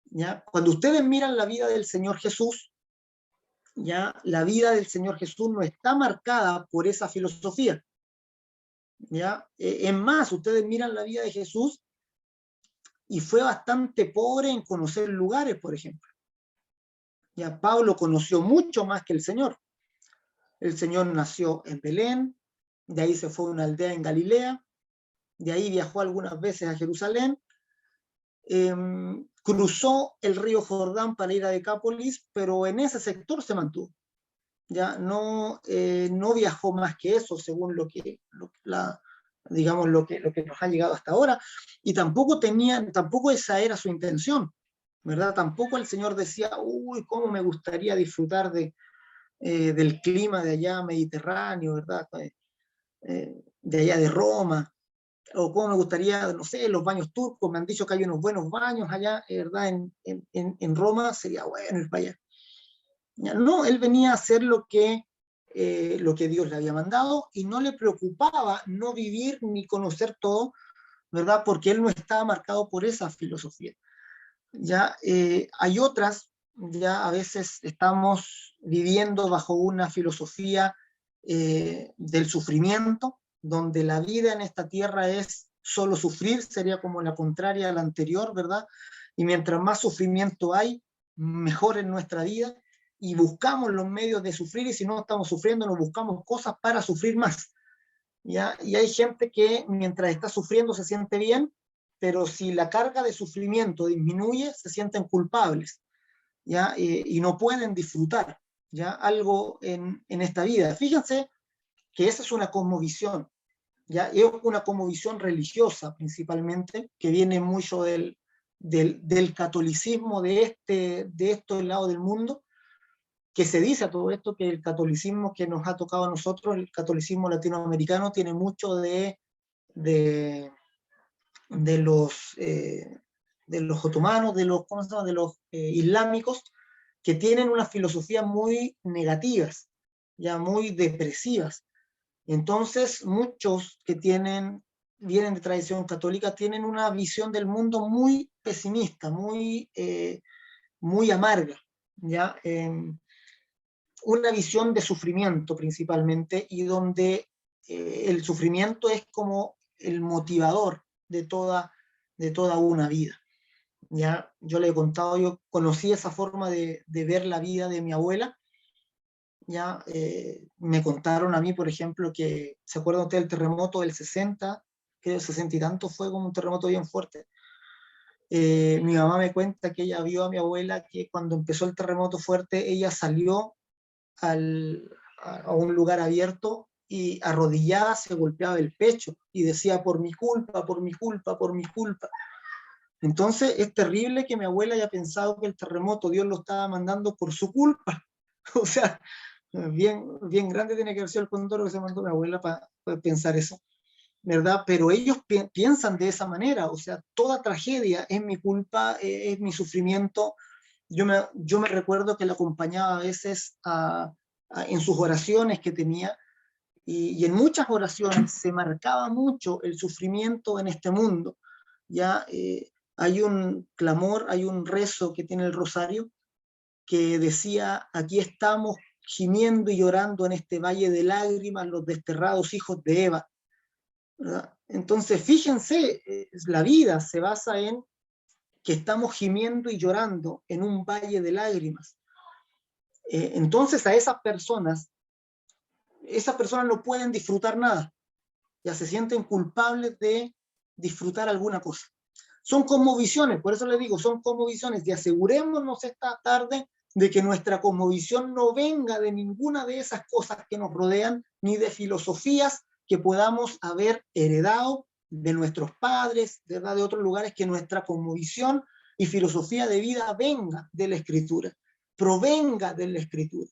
¿ya? Cuando ustedes miran la vida del Señor Jesús, ¿ya? La vida del Señor Jesús no está marcada por esa filosofía, ¿ya? Es más, ustedes miran la vida de Jesús y fue bastante pobre en conocer lugares, por ejemplo. Ya Pablo conoció mucho más que el Señor. El Señor nació en Belén, de ahí se fue a una aldea en Galilea, de ahí viajó algunas veces a Jerusalén, cruzó el río Jordán para ir a Decápolis, pero en ese sector se mantuvo. Ya no viajó más que eso, según digamos, lo que nos ha llegado hasta ahora, y tampoco esa era su intención, ¿verdad? Tampoco el Señor decía, uy, cómo me gustaría disfrutar del clima de allá mediterráneo, ¿verdad? De allá de Roma, o cómo me gustaría, no sé, los baños turcos, me han dicho que hay unos buenos baños allá, ¿verdad? En Roma, sería bueno ir para allá. No, él venía a hacer lo que Dios le había mandado y no le preocupaba no vivir ni conocer todo, ¿verdad? Porque él no estaba marcado por esa filosofía. Ya hay otras, ya a veces estamos viviendo bajo una filosofía del sufrimiento, donde la vida en esta tierra es solo sufrir, sería como la contraria a la anterior, ¿verdad? Y mientras más sufrimiento hay, mejor en nuestra vida, y buscamos los medios de sufrir, y si no estamos sufriendo, nos buscamos cosas para sufrir más. ¿Ya? Y hay gente que mientras está sufriendo se siente bien, pero si la carga de sufrimiento disminuye, se sienten culpables, ¿ya? Y no pueden disfrutar, ¿ya? Algo en esta vida. Fíjense que esa es una cosmovisión, ¿ya? Es una cosmovisión religiosa principalmente, que viene mucho del catolicismo de estos lados del mundo, que se dice a todo esto que el catolicismo que nos ha tocado a nosotros, el catolicismo latinoamericano, tiene mucho de los otomanos, ¿cómo se llama? De los islámicos, que tienen unas filosofías muy negativas, ya muy depresivas. Entonces, muchos que vienen de tradición católica, tienen una visión del mundo muy pesimista, muy amarga, ¿ya? Una visión de sufrimiento principalmente, y donde el sufrimiento es como el motivador de toda una vida. Ya, yo le he contado, yo conocí esa forma de ver la vida de mi abuela. Ya me contaron a mí, por ejemplo, que, ¿se acuerdan ustedes del terremoto del 60? Que el 60 y tanto fue como un terremoto bien fuerte. Mi mamá me cuenta que ella vio a mi abuela que cuando empezó el terremoto fuerte, ella salió a un lugar abierto y arrodillada se golpeaba el pecho y decía, por mi culpa, por mi culpa, por mi culpa. Entonces es terrible que mi abuela haya pensado que el terremoto Dios lo estaba mandando por su culpa. O sea, bien grande tiene que haber sido el condoro que se mandó mi abuela para pensar eso, ¿verdad? Pero ellos piensan de esa manera, o sea, toda tragedia es mi culpa, es mi sufrimiento. Yo me recuerdo que la acompañaba a veces en sus oraciones que tenía, y en muchas oraciones se marcaba mucho el sufrimiento en este mundo. Ya hay un clamor, hay un rezo que tiene el rosario, que decía, aquí estamos gimiendo y llorando en este valle de lágrimas los desterrados hijos de Eva, ¿verdad? Entonces, fíjense, la vida se basa en que estamos gimiendo y llorando en un valle de lágrimas. Entonces a esas personas no pueden disfrutar nada, ya se sienten culpables de disfrutar alguna cosa. Son cosmovisiones, por eso les digo, son cosmovisiones, y asegurémonos esta tarde de que nuestra cosmovisión no venga de ninguna de esas cosas que nos rodean, ni de filosofías que podamos haber heredado de nuestros padres, ¿verdad? De otros lugares, que nuestra cosmovisión y filosofía de vida venga de la Escritura, provenga de la Escritura.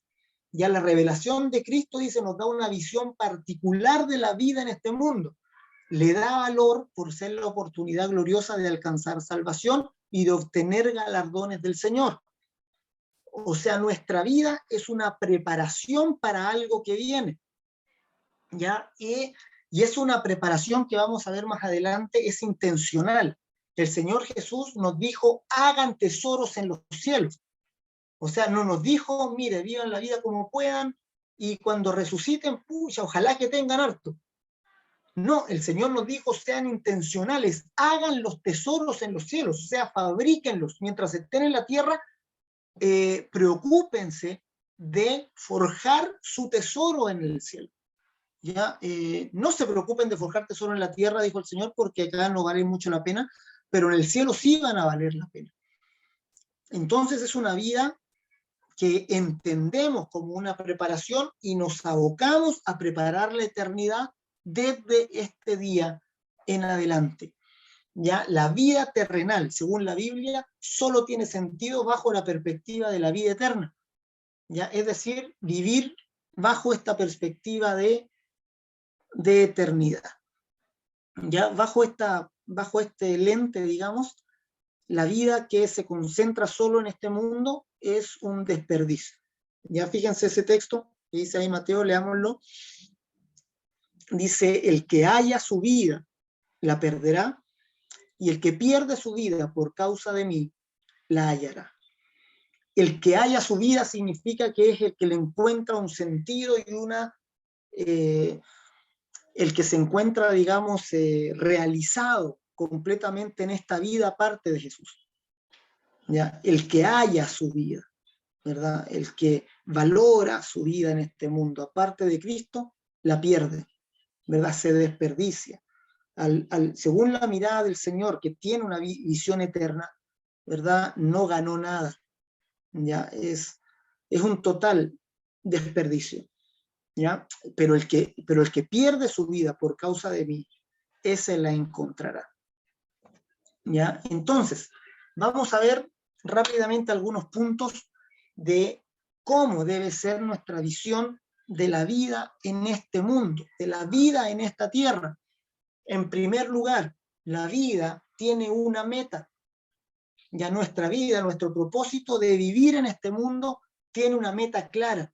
Ya la revelación de Cristo, dice, nos da una visión particular de la vida en este mundo. Le da valor por ser la oportunidad gloriosa de alcanzar salvación y de obtener galardones del Señor. O sea, nuestra vida es una preparación para algo que viene, ¿ya? Y es una preparación que vamos a ver más adelante, es intencional. El Señor Jesús nos dijo, hagan tesoros en los cielos. O sea, no nos dijo, mire, vivan la vida como puedan, y cuando resuciten, pucha, ojalá que tengan harto. No, el Señor nos dijo, sean intencionales, hagan los tesoros en los cielos, o sea, fabríquenlos. Mientras estén en la tierra, preocúpense de forjar su tesoro en el cielo. ¿Ya? No se preocupen de forjar tesoro en la tierra, dijo el Señor, porque acá no vale mucho la pena, pero en el cielo sí van a valer la pena. Entonces es una vida que entendemos como una preparación y nos abocamos a preparar la eternidad desde este día en adelante. Ya la vida terrenal, según la Biblia, solo tiene sentido bajo la perspectiva de la vida eterna. Ya, es decir, vivir bajo esta perspectiva de eternidad. Ya bajo este lente, digamos, la vida que se concentra solo en este mundo es un desperdicio. Ya fíjense ese texto que dice ahí Mateo, leámoslo. Dice, el que haya su vida la perderá, y el que pierde su vida por causa de mí la hallará. El que haya su vida significa que es el que le encuentra un sentido y el que se encuentra, digamos, realizado completamente en esta vida aparte de Jesús. ¿Ya? El que haya su vida, ¿verdad? El que valora su vida en este mundo aparte de Cristo, la pierde, ¿verdad? Se desperdicia. Según la mirada del Señor, que tiene una visión eterna, ¿verdad? No ganó nada. ¿Ya? Es un total desperdicio. ¿Ya? Pero el que pierde su vida por causa de mí, ese la encontrará. ¿Ya? Entonces, vamos a ver rápidamente algunos puntos de cómo debe ser nuestra visión de la vida en este mundo, de la vida en esta tierra. En primer lugar, la vida tiene una meta. Ya nuestra vida, nuestro propósito de vivir en este mundo tiene una meta clara,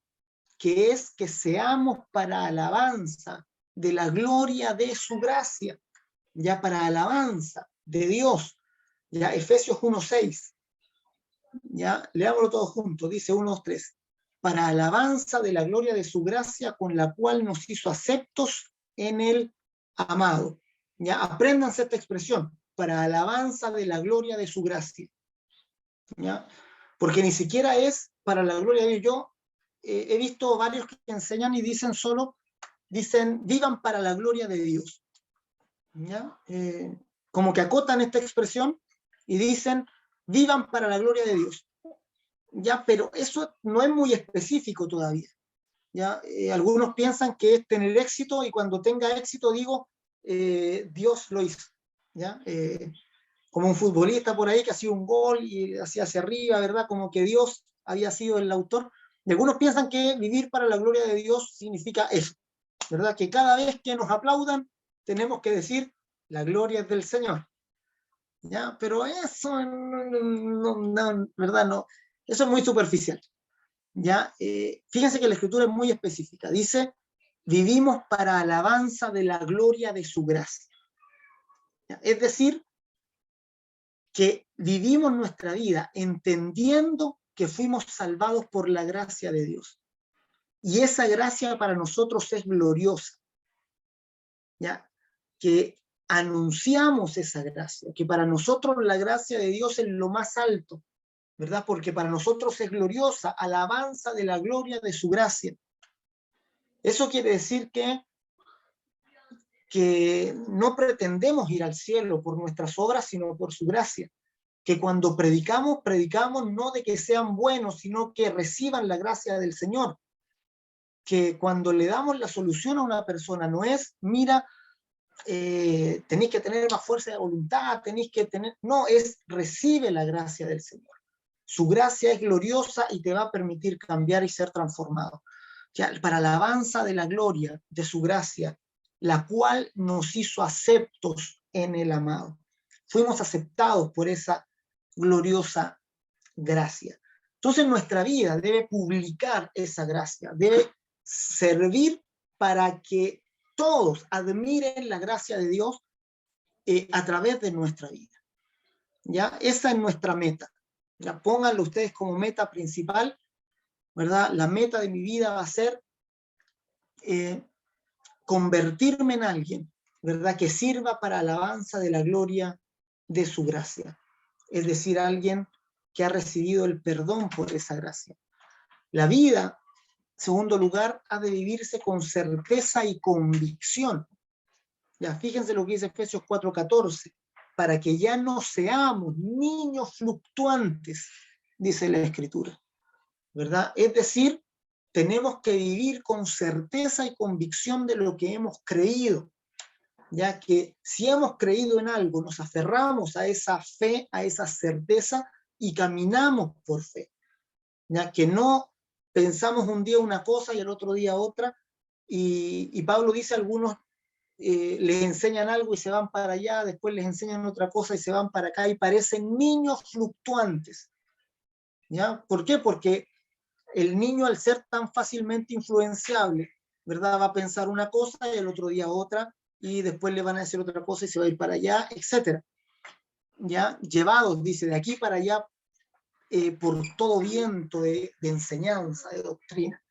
que es que seamos para alabanza de la gloria de su gracia, ya para alabanza de Dios. Ya Efesios 1:6, ya leámoslo todos juntos, dice 1:3, para alabanza de la gloria de su gracia con la cual nos hizo aceptos en el amado. Ya apréndanse esta expresión, para alabanza de la gloria de su gracia. ¿Ya? Porque ni siquiera es para la gloria de Dios. Yo he visto varios que enseñan y dicen, vivan para la gloria de Dios. ¿Ya? Como que acotan esta expresión y dicen, vivan para la gloria de Dios. ¿Ya? Pero eso no es muy específico todavía. ¿Ya? Algunos piensan que es tener éxito y cuando tenga éxito digo, Dios lo hizo. ¿Ya? Como un futbolista por ahí que hacía un gol y hacía hacia arriba, ¿verdad? Como que Dios había sido el autor. Y algunos piensan que vivir para la gloria de Dios significa eso, ¿verdad? Que cada vez que nos aplaudan tenemos que decir, la gloria es del Señor. ¿Ya? Pero eso, no, ¿verdad? No, eso es muy superficial. ¿Ya? Fíjense que la escritura es muy específica. Dice, vivimos para alabanza de la gloria de su gracia. ¿Ya? Es decir, que vivimos nuestra vida entendiendo que fuimos salvados por la gracia de Dios. Y esa gracia para nosotros es gloriosa. ¿Ya? Que anunciamos esa gracia, que para nosotros la gracia de Dios es lo más alto, ¿verdad? Porque para nosotros es gloriosa, alabanza de la gloria de su gracia. Eso quiere decir que no pretendemos ir al cielo por nuestras obras, sino por su gracia. Que cuando predicamos no de que sean buenos, sino que reciban la gracia del Señor. Que cuando le damos la solución a una persona no es, mira, tenéis que tener más fuerza de voluntad, no, es recibe la gracia del Señor. Su gracia es gloriosa y te va a permitir cambiar y ser transformado. Ya, para la alabanza de la gloria de su gracia, la cual nos hizo aceptos en el amado. Fuimos aceptados por esa gloriosa gracia. Entonces nuestra vida debe publicar esa gracia, debe servir para que todos admiren la gracia de Dios a través de nuestra vida. ¿Ya? Esa es nuestra meta. ¿Ya? Pónganlo ustedes como meta principal, ¿verdad? La meta de mi vida va a ser convertirme en alguien ¿verdad? Que sirva para alabanza de la gloria de su gracia. Es decir, alguien que ha recibido el perdón por esa gracia. La vida, en segundo lugar, ha de vivirse con certeza y convicción. Ya, fíjense lo que dice Efesios 4:14, para que ya no seamos niños fluctuantes, dice la Escritura, ¿verdad? Es decir, tenemos que vivir con certeza y convicción de lo que hemos creído, ya que si hemos creído en algo, nos aferramos a esa fe, a esa certeza y caminamos por fe, ya que no pensamos un día una cosa y el otro día otra, y Pablo dice a algunos, les enseñan algo y se van para allá, después les enseñan otra cosa y se van para acá, y parecen niños fluctuantes, ¿ya? ¿Por qué? Porque el niño, al ser tan fácilmente influenciable, ¿verdad? Va a pensar una cosa y el otro día otra, y después le van a decir otra cosa y se va a ir para allá, etc. ¿Ya? Llevados, dice, de aquí para allá, por todo viento de enseñanza, de doctrina.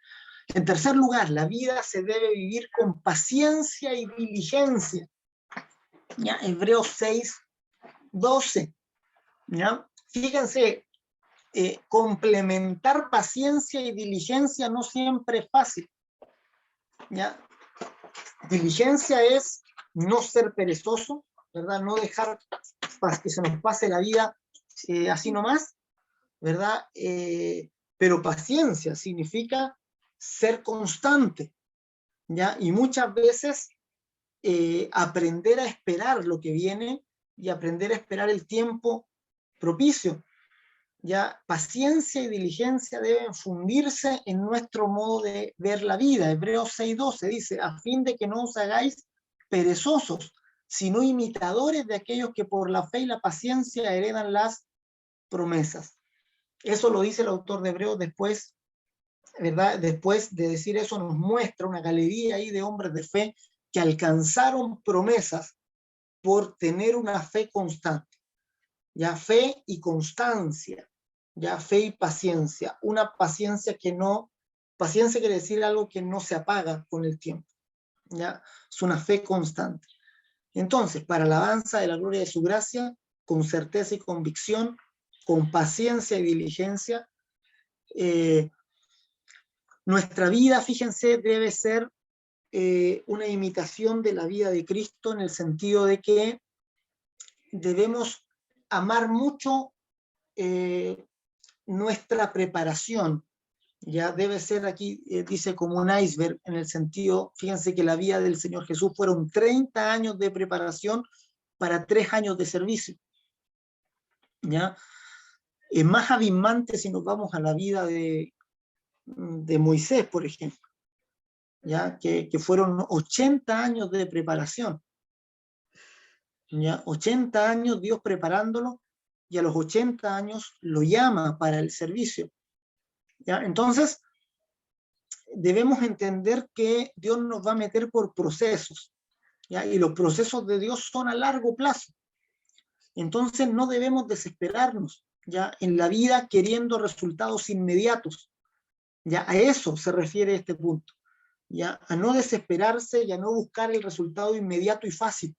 En tercer lugar, la vida se debe vivir con paciencia y diligencia. ¿Ya? Hebreos 6:12. ¿Ya? Fíjense, complementar paciencia y diligencia no siempre es fácil, ¿ya? Diligencia es no ser perezoso, ¿verdad? No dejar que se nos pase la vida así nomás, ¿verdad? Pero paciencia significa ser constante, ¿ya? Y muchas veces aprender a esperar lo que viene y aprender a esperar el tiempo propicio. Ya, paciencia y diligencia deben fundirse en nuestro modo de ver la vida. Hebreos 6:12 dice, a fin de que no os hagáis perezosos, sino imitadores de aquellos que por la fe y la paciencia heredan las promesas. Eso lo dice el autor de Hebreos después, ¿verdad? Después de decir eso nos muestra una galería ahí de hombres de fe que alcanzaron promesas por tener una fe constante. Ya, fe y constancia. Ya, fe y paciencia. Una paciencia que no, paciencia quiere decir algo que no se apaga con el tiempo. Ya, es una fe constante. Entonces, para alabanza de la gloria de su gracia, con certeza y convicción, con paciencia y diligencia, nuestra vida, fíjense, debe ser una imitación de la vida de Cristo, en el sentido de que debemos amar mucho nuestra preparación. Ya debe ser aquí, dice, como un iceberg, en el sentido, fíjense que la vida del Señor Jesús fueron 30 años de preparación para 3 años de servicio. ¿Ya? Es más abismante si nos vamos a la vida de Moisés, por ejemplo, ¿ya? Que fueron 80 años de preparación. ¿Ya? 80 años Dios preparándolo, y a los 80 años lo llama para el servicio. ¿Ya? Entonces, debemos entender que Dios nos va a meter por procesos, ¿ya? Y los procesos de Dios son a largo plazo. Entonces, no debemos desesperarnos, ¿ya? En la vida queriendo resultados inmediatos. ¿Ya? A eso se refiere este punto. ¿Ya? A no desesperarse y a no buscar el resultado inmediato y fácil,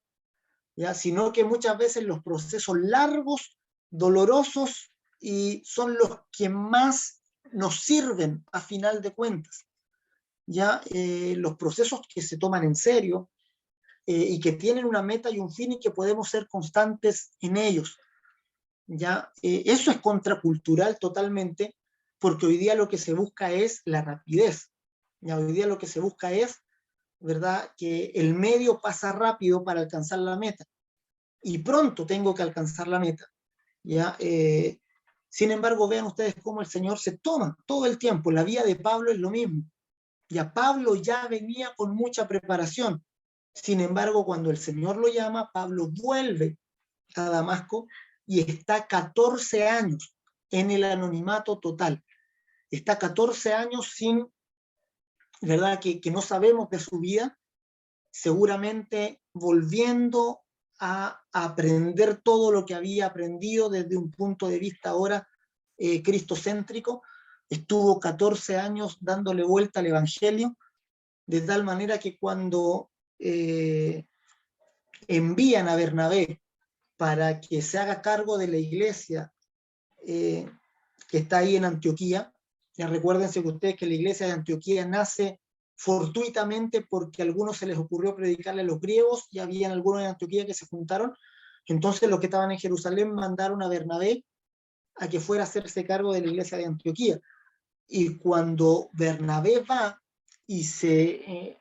¿ya? Sino que muchas veces los procesos largos, dolorosos, y son los que más nos sirven a final de cuentas. Ya los procesos que se toman en serio y que tienen una meta y un fin y que podemos ser constantes en ellos. Ya eso es contracultural totalmente, porque hoy día lo que se busca es la rapidez. Ya hoy día lo que se busca es, ¿verdad?, que el medio pasa rápido para alcanzar la meta, y pronto tengo que alcanzar la meta. ¿Ya? Sin embargo, vean ustedes cómo el Señor se toma todo el tiempo. La vida de Pablo es lo mismo. Ya Pablo ya venía con mucha preparación. Sin embargo, cuando el Señor lo llama, Pablo vuelve a Damasco y está 14 años en el anonimato total. Está 14 años sin, ¿verdad?, que no sabemos de su vida, seguramente volviendo a aprender todo lo que había aprendido desde un punto de vista ahora cristocéntrico. Estuvo 14 años dándole vuelta al Evangelio, de tal manera que cuando envían a Bernabé para que se haga cargo de la iglesia que está ahí en Antioquía. Ya recuérdense que ustedes que la iglesia de Antioquía nace fortuitamente porque a algunos se les ocurrió predicarle a los griegos y habían algunos en Antioquía que se juntaron. Entonces los que estaban en Jerusalén mandaron a Bernabé a que fuera a hacerse cargo de la iglesia de Antioquía. Y cuando Bernabé va y se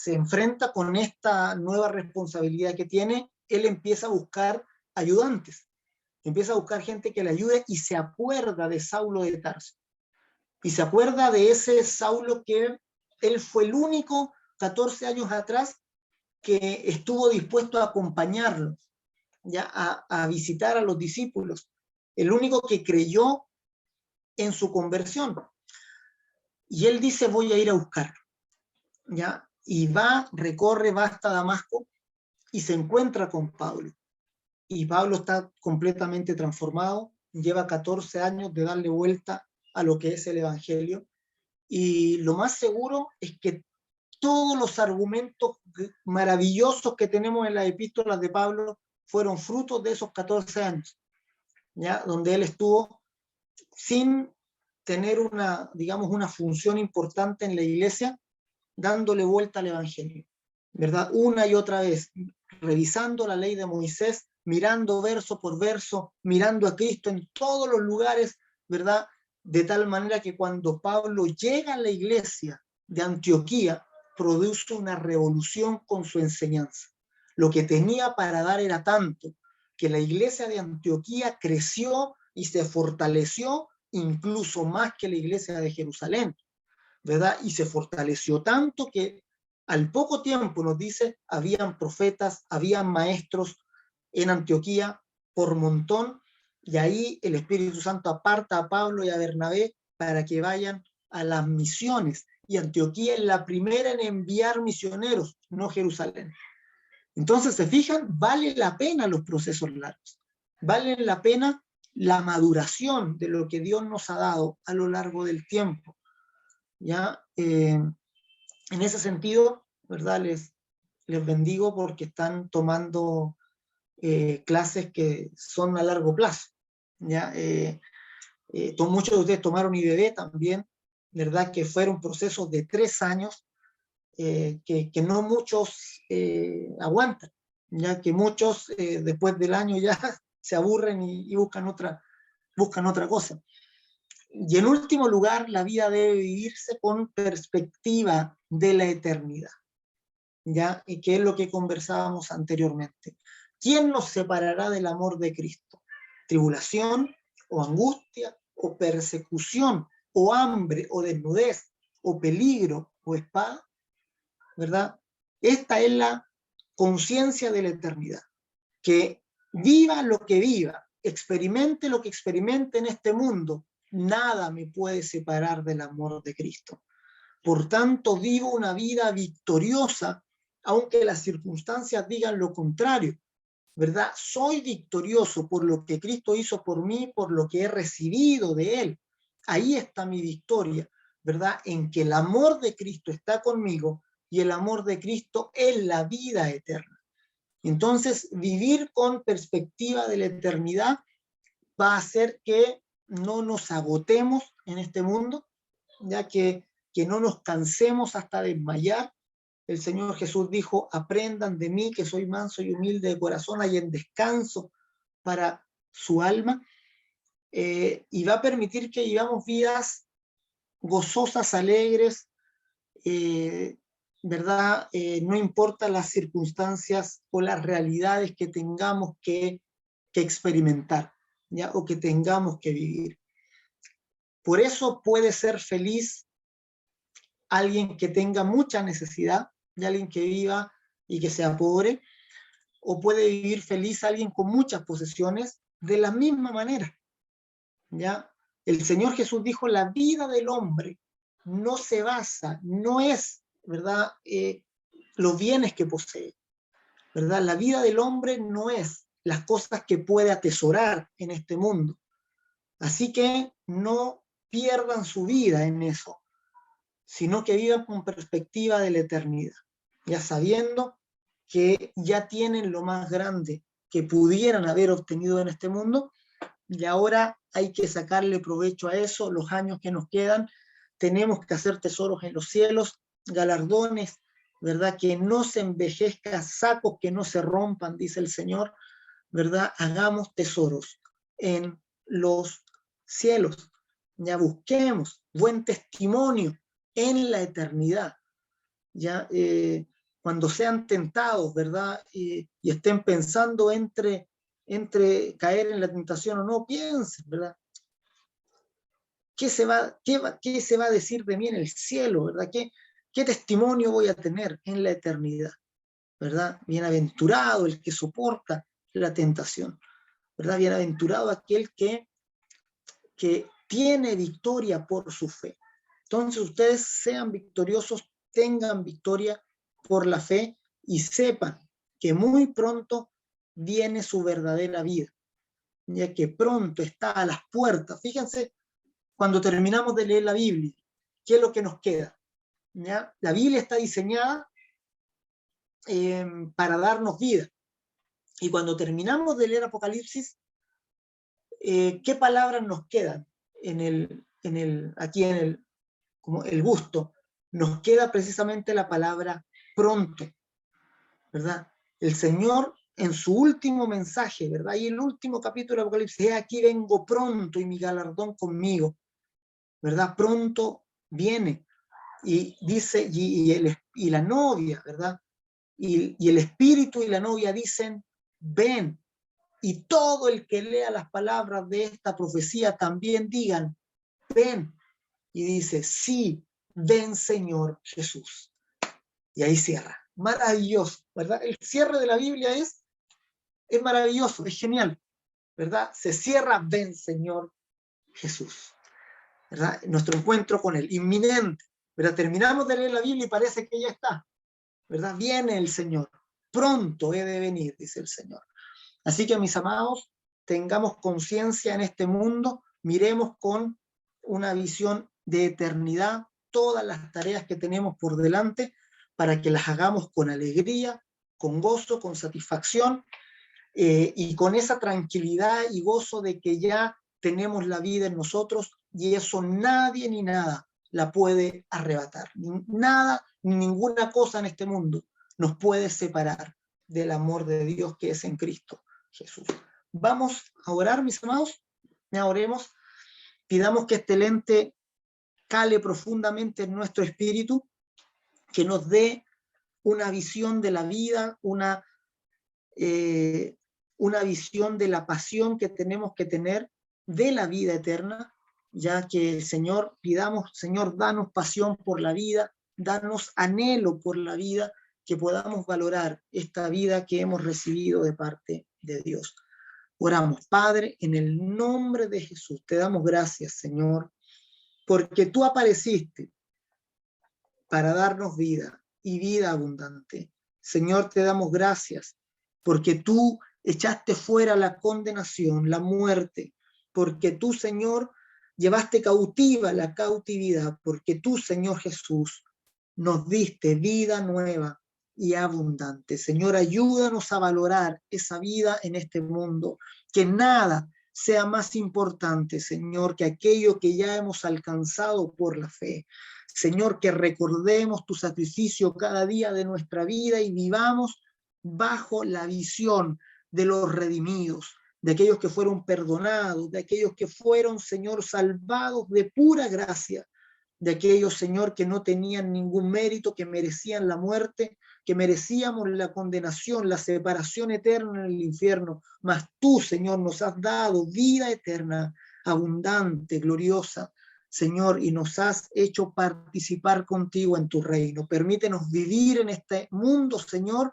enfrenta con esta nueva responsabilidad que tiene, él empieza a buscar ayudantes, empieza a buscar gente que le ayude y se acuerda de Saulo de Tarso. Y se acuerda de ese Saulo que él fue el único 14 años atrás que estuvo dispuesto a acompañarlo, ya a visitar a los discípulos, el único que creyó en su conversión. Y él dice, voy a ir a buscarlo, ¿ya? Y recorre, va hasta Damasco y se encuentra con Pablo. Y Pablo está completamente transformado, lleva 14 años de darle vuelta a lo que es el Evangelio. Y lo más seguro es que todos los argumentos maravillosos que tenemos en las epístolas de Pablo fueron frutos de esos 14 años, ¿ya? Donde él estuvo sin tener una función importante en la iglesia, dándole vuelta al Evangelio, ¿verdad? Una y otra vez, revisando la ley de Moisés, mirando verso por verso, mirando a Cristo en todos los lugares, ¿verdad? De tal manera que cuando Pablo llega a la iglesia de Antioquía, produce una revolución con su enseñanza. Lo que tenía para dar era tanto que la iglesia de Antioquía creció y se fortaleció incluso más que la iglesia de Jerusalén, ¿verdad? Y se fortaleció tanto que al poco tiempo, nos dice, habían profetas, habían maestros en Antioquía por montón, y ahí el Espíritu Santo aparta a Pablo y a Bernabé para que vayan a las misiones, y Antioquía es la primera en enviar misioneros, no Jerusalén. Entonces, se fijan, vale la pena los procesos largos, vale la pena la maduración de lo que Dios nos ha dado a lo largo del tiempo. ¿Ya? En ese sentido, ¿verdad? Les bendigo porque están tomando clases que son a largo plazo. ¿Ya? Muchos de ustedes tomaron IBB también, ¿verdad? Que fueron procesos de 3 años que no muchos aguantan, ya que muchos después del año ya se aburren y buscan otra cosa. Y en último lugar, la vida debe vivirse con perspectiva de la eternidad, ¿ya? Y que es lo que conversábamos anteriormente. ¿Quién nos separará del amor de Cristo? ¿Tribulación o angustia o persecución o hambre o desnudez o peligro o espada? ¿Verdad? Esta es la conciencia de la eternidad. Que viva lo que viva, experimente lo que experimente en este mundo, nada me puede separar del amor de Cristo. Por tanto, vivo una vida victoriosa, aunque las circunstancias digan lo contrario, ¿verdad? Soy victorioso por lo que Cristo hizo por mí, por lo que he recibido de Él. Ahí está mi victoria, ¿verdad? En que el amor de Cristo está conmigo y el amor de Cristo es la vida eterna. Entonces, vivir con perspectiva de la eternidad va a hacer que no nos agotemos en este mundo, ya que no nos cansemos hasta desmayar. El Señor Jesús dijo, aprendan de mí que soy manso y humilde de corazón, hay en descanso para su alma, y va a permitir que vivamos vidas gozosas, alegres, ¿verdad? No importa las circunstancias o las realidades que tengamos que experimentar, ¿ya? O que tengamos que vivir. Por eso puede ser feliz alguien que tenga mucha necesidad, y alguien que viva y que sea pobre, o puede vivir feliz alguien con muchas posesiones de la misma manera, ¿ya? El Señor Jesús dijo, la vida del hombre no se basa, no es, ¿verdad? Los bienes que posee, ¿verdad? La vida del hombre no es las cosas que puede atesorar en este mundo. Así que no pierdan su vida en eso, sino que vivan con perspectiva de la eternidad, ya sabiendo que ya tienen lo más grande que pudieran haber obtenido en este mundo, y ahora hay que sacarle provecho a eso. Los años que nos quedan, tenemos que hacer tesoros en los cielos, galardones, ¿verdad? Que no se envejezca, sacos que no se rompan, dice el Señor, ¿verdad? Hagamos tesoros en los cielos. Ya busquemos buen testimonio en la eternidad. Ya cuando sean tentados, ¿verdad? Y estén pensando entre caer en la tentación o no, piensen, ¿verdad? ¿Qué se va a decir de mí en el cielo, ¿verdad? ¿Qué testimonio voy a tener en la eternidad? ¿Verdad? Bienaventurado el que soporta la tentación, ¿verdad? Bienaventurado aquel que tiene victoria por su fe. Entonces ustedes sean victoriosos, tengan victoria por la fe y sepan que muy pronto viene su verdadera vida, ya que pronto está a las puertas. Fíjense, cuando terminamos de leer la Biblia, ¿qué es lo que nos queda? ¿Ya? La Biblia está diseñada para darnos vida. Y cuando terminamos de leer Apocalipsis, ¿qué palabras nos quedan como el gusto? Nos queda precisamente la palabra pronto, ¿verdad? El Señor en su último mensaje, ¿verdad? Y el último capítulo de Apocalipsis, aquí vengo pronto y mi galardón conmigo, ¿verdad? Pronto viene. Y dice, y la novia, ¿verdad? Y el espíritu y la novia dicen, ven. Y todo el que lea las palabras de esta profecía también digan, ven. Y dice, sí, ven Señor Jesús. Y ahí cierra. Maravilloso, ¿verdad? El cierre de la Biblia es maravilloso, es genial, ¿verdad? Se cierra, ven Señor Jesús, ¿verdad? Nuestro encuentro con Él, inminente, ¿verdad? Terminamos de leer la Biblia y parece que ya está, ¿verdad? Viene el Señor, pronto he de venir, dice el Señor. Así que, mis amados, tengamos conciencia en este mundo, miremos con una visión de eternidad todas las tareas que tenemos por delante para que las hagamos con alegría, con gozo, con satisfacción y con esa tranquilidad y gozo de que ya tenemos la vida en nosotros y eso nadie ni nada la puede arrebatar. Nada ni ninguna cosa en este mundo nos puede separar del amor de Dios que es en Cristo Jesús. Vamos a orar, mis amados. Ya oremos. Pidamos que este lente cale profundamente en nuestro espíritu, que nos dé una visión de la vida, una visión de la pasión que tenemos que tener de la vida eterna, ya que el Señor, pidamos, Señor, danos pasión por la vida, danos anhelo por la vida, que podamos valorar esta vida que hemos recibido de parte de Dios. Oramos, Padre, en el nombre de Jesús, te damos gracias, Señor, porque tú apareciste para darnos vida y vida abundante. Señor, te damos gracias porque tú echaste fuera la condenación, la muerte, porque tú, Señor, llevaste cautiva la cautividad, porque tú, Señor Jesús, nos diste vida nueva y abundante. Señor, ayúdanos a valorar esa vida en este mundo, que nada sea más importante, Señor, que aquello que ya hemos alcanzado por la fe. Señor, que recordemos tu sacrificio cada día de nuestra vida y vivamos bajo la visión de los redimidos, de aquellos que fueron perdonados, de aquellos que fueron, Señor, salvados de pura gracia, de aquellos, Señor, que no tenían ningún mérito, que merecían la muerte, que merecíamos la condenación, la separación eterna en el infierno, mas tú, Señor, nos has dado vida eterna, abundante, gloriosa, Señor, y nos has hecho participar contigo en tu reino. Permítenos vivir en este mundo, Señor,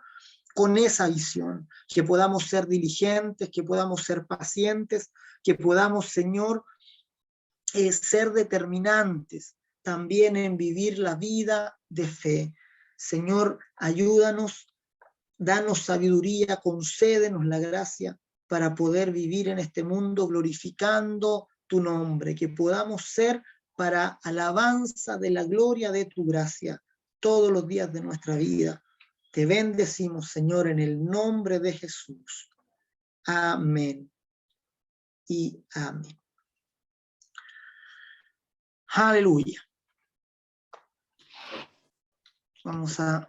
con esa visión, que podamos ser diligentes, que podamos ser pacientes, que podamos, Señor, ser determinantes también en vivir la vida de fe. Señor, ayúdanos, danos sabiduría, concédenos la gracia para poder vivir en este mundo glorificando tu nombre, que podamos ser para alabanza de la gloria de tu gracia todos los días de nuestra vida. Te bendecimos, Señor, en el nombre de Jesús. Amén y amén. Aleluya. Vamos a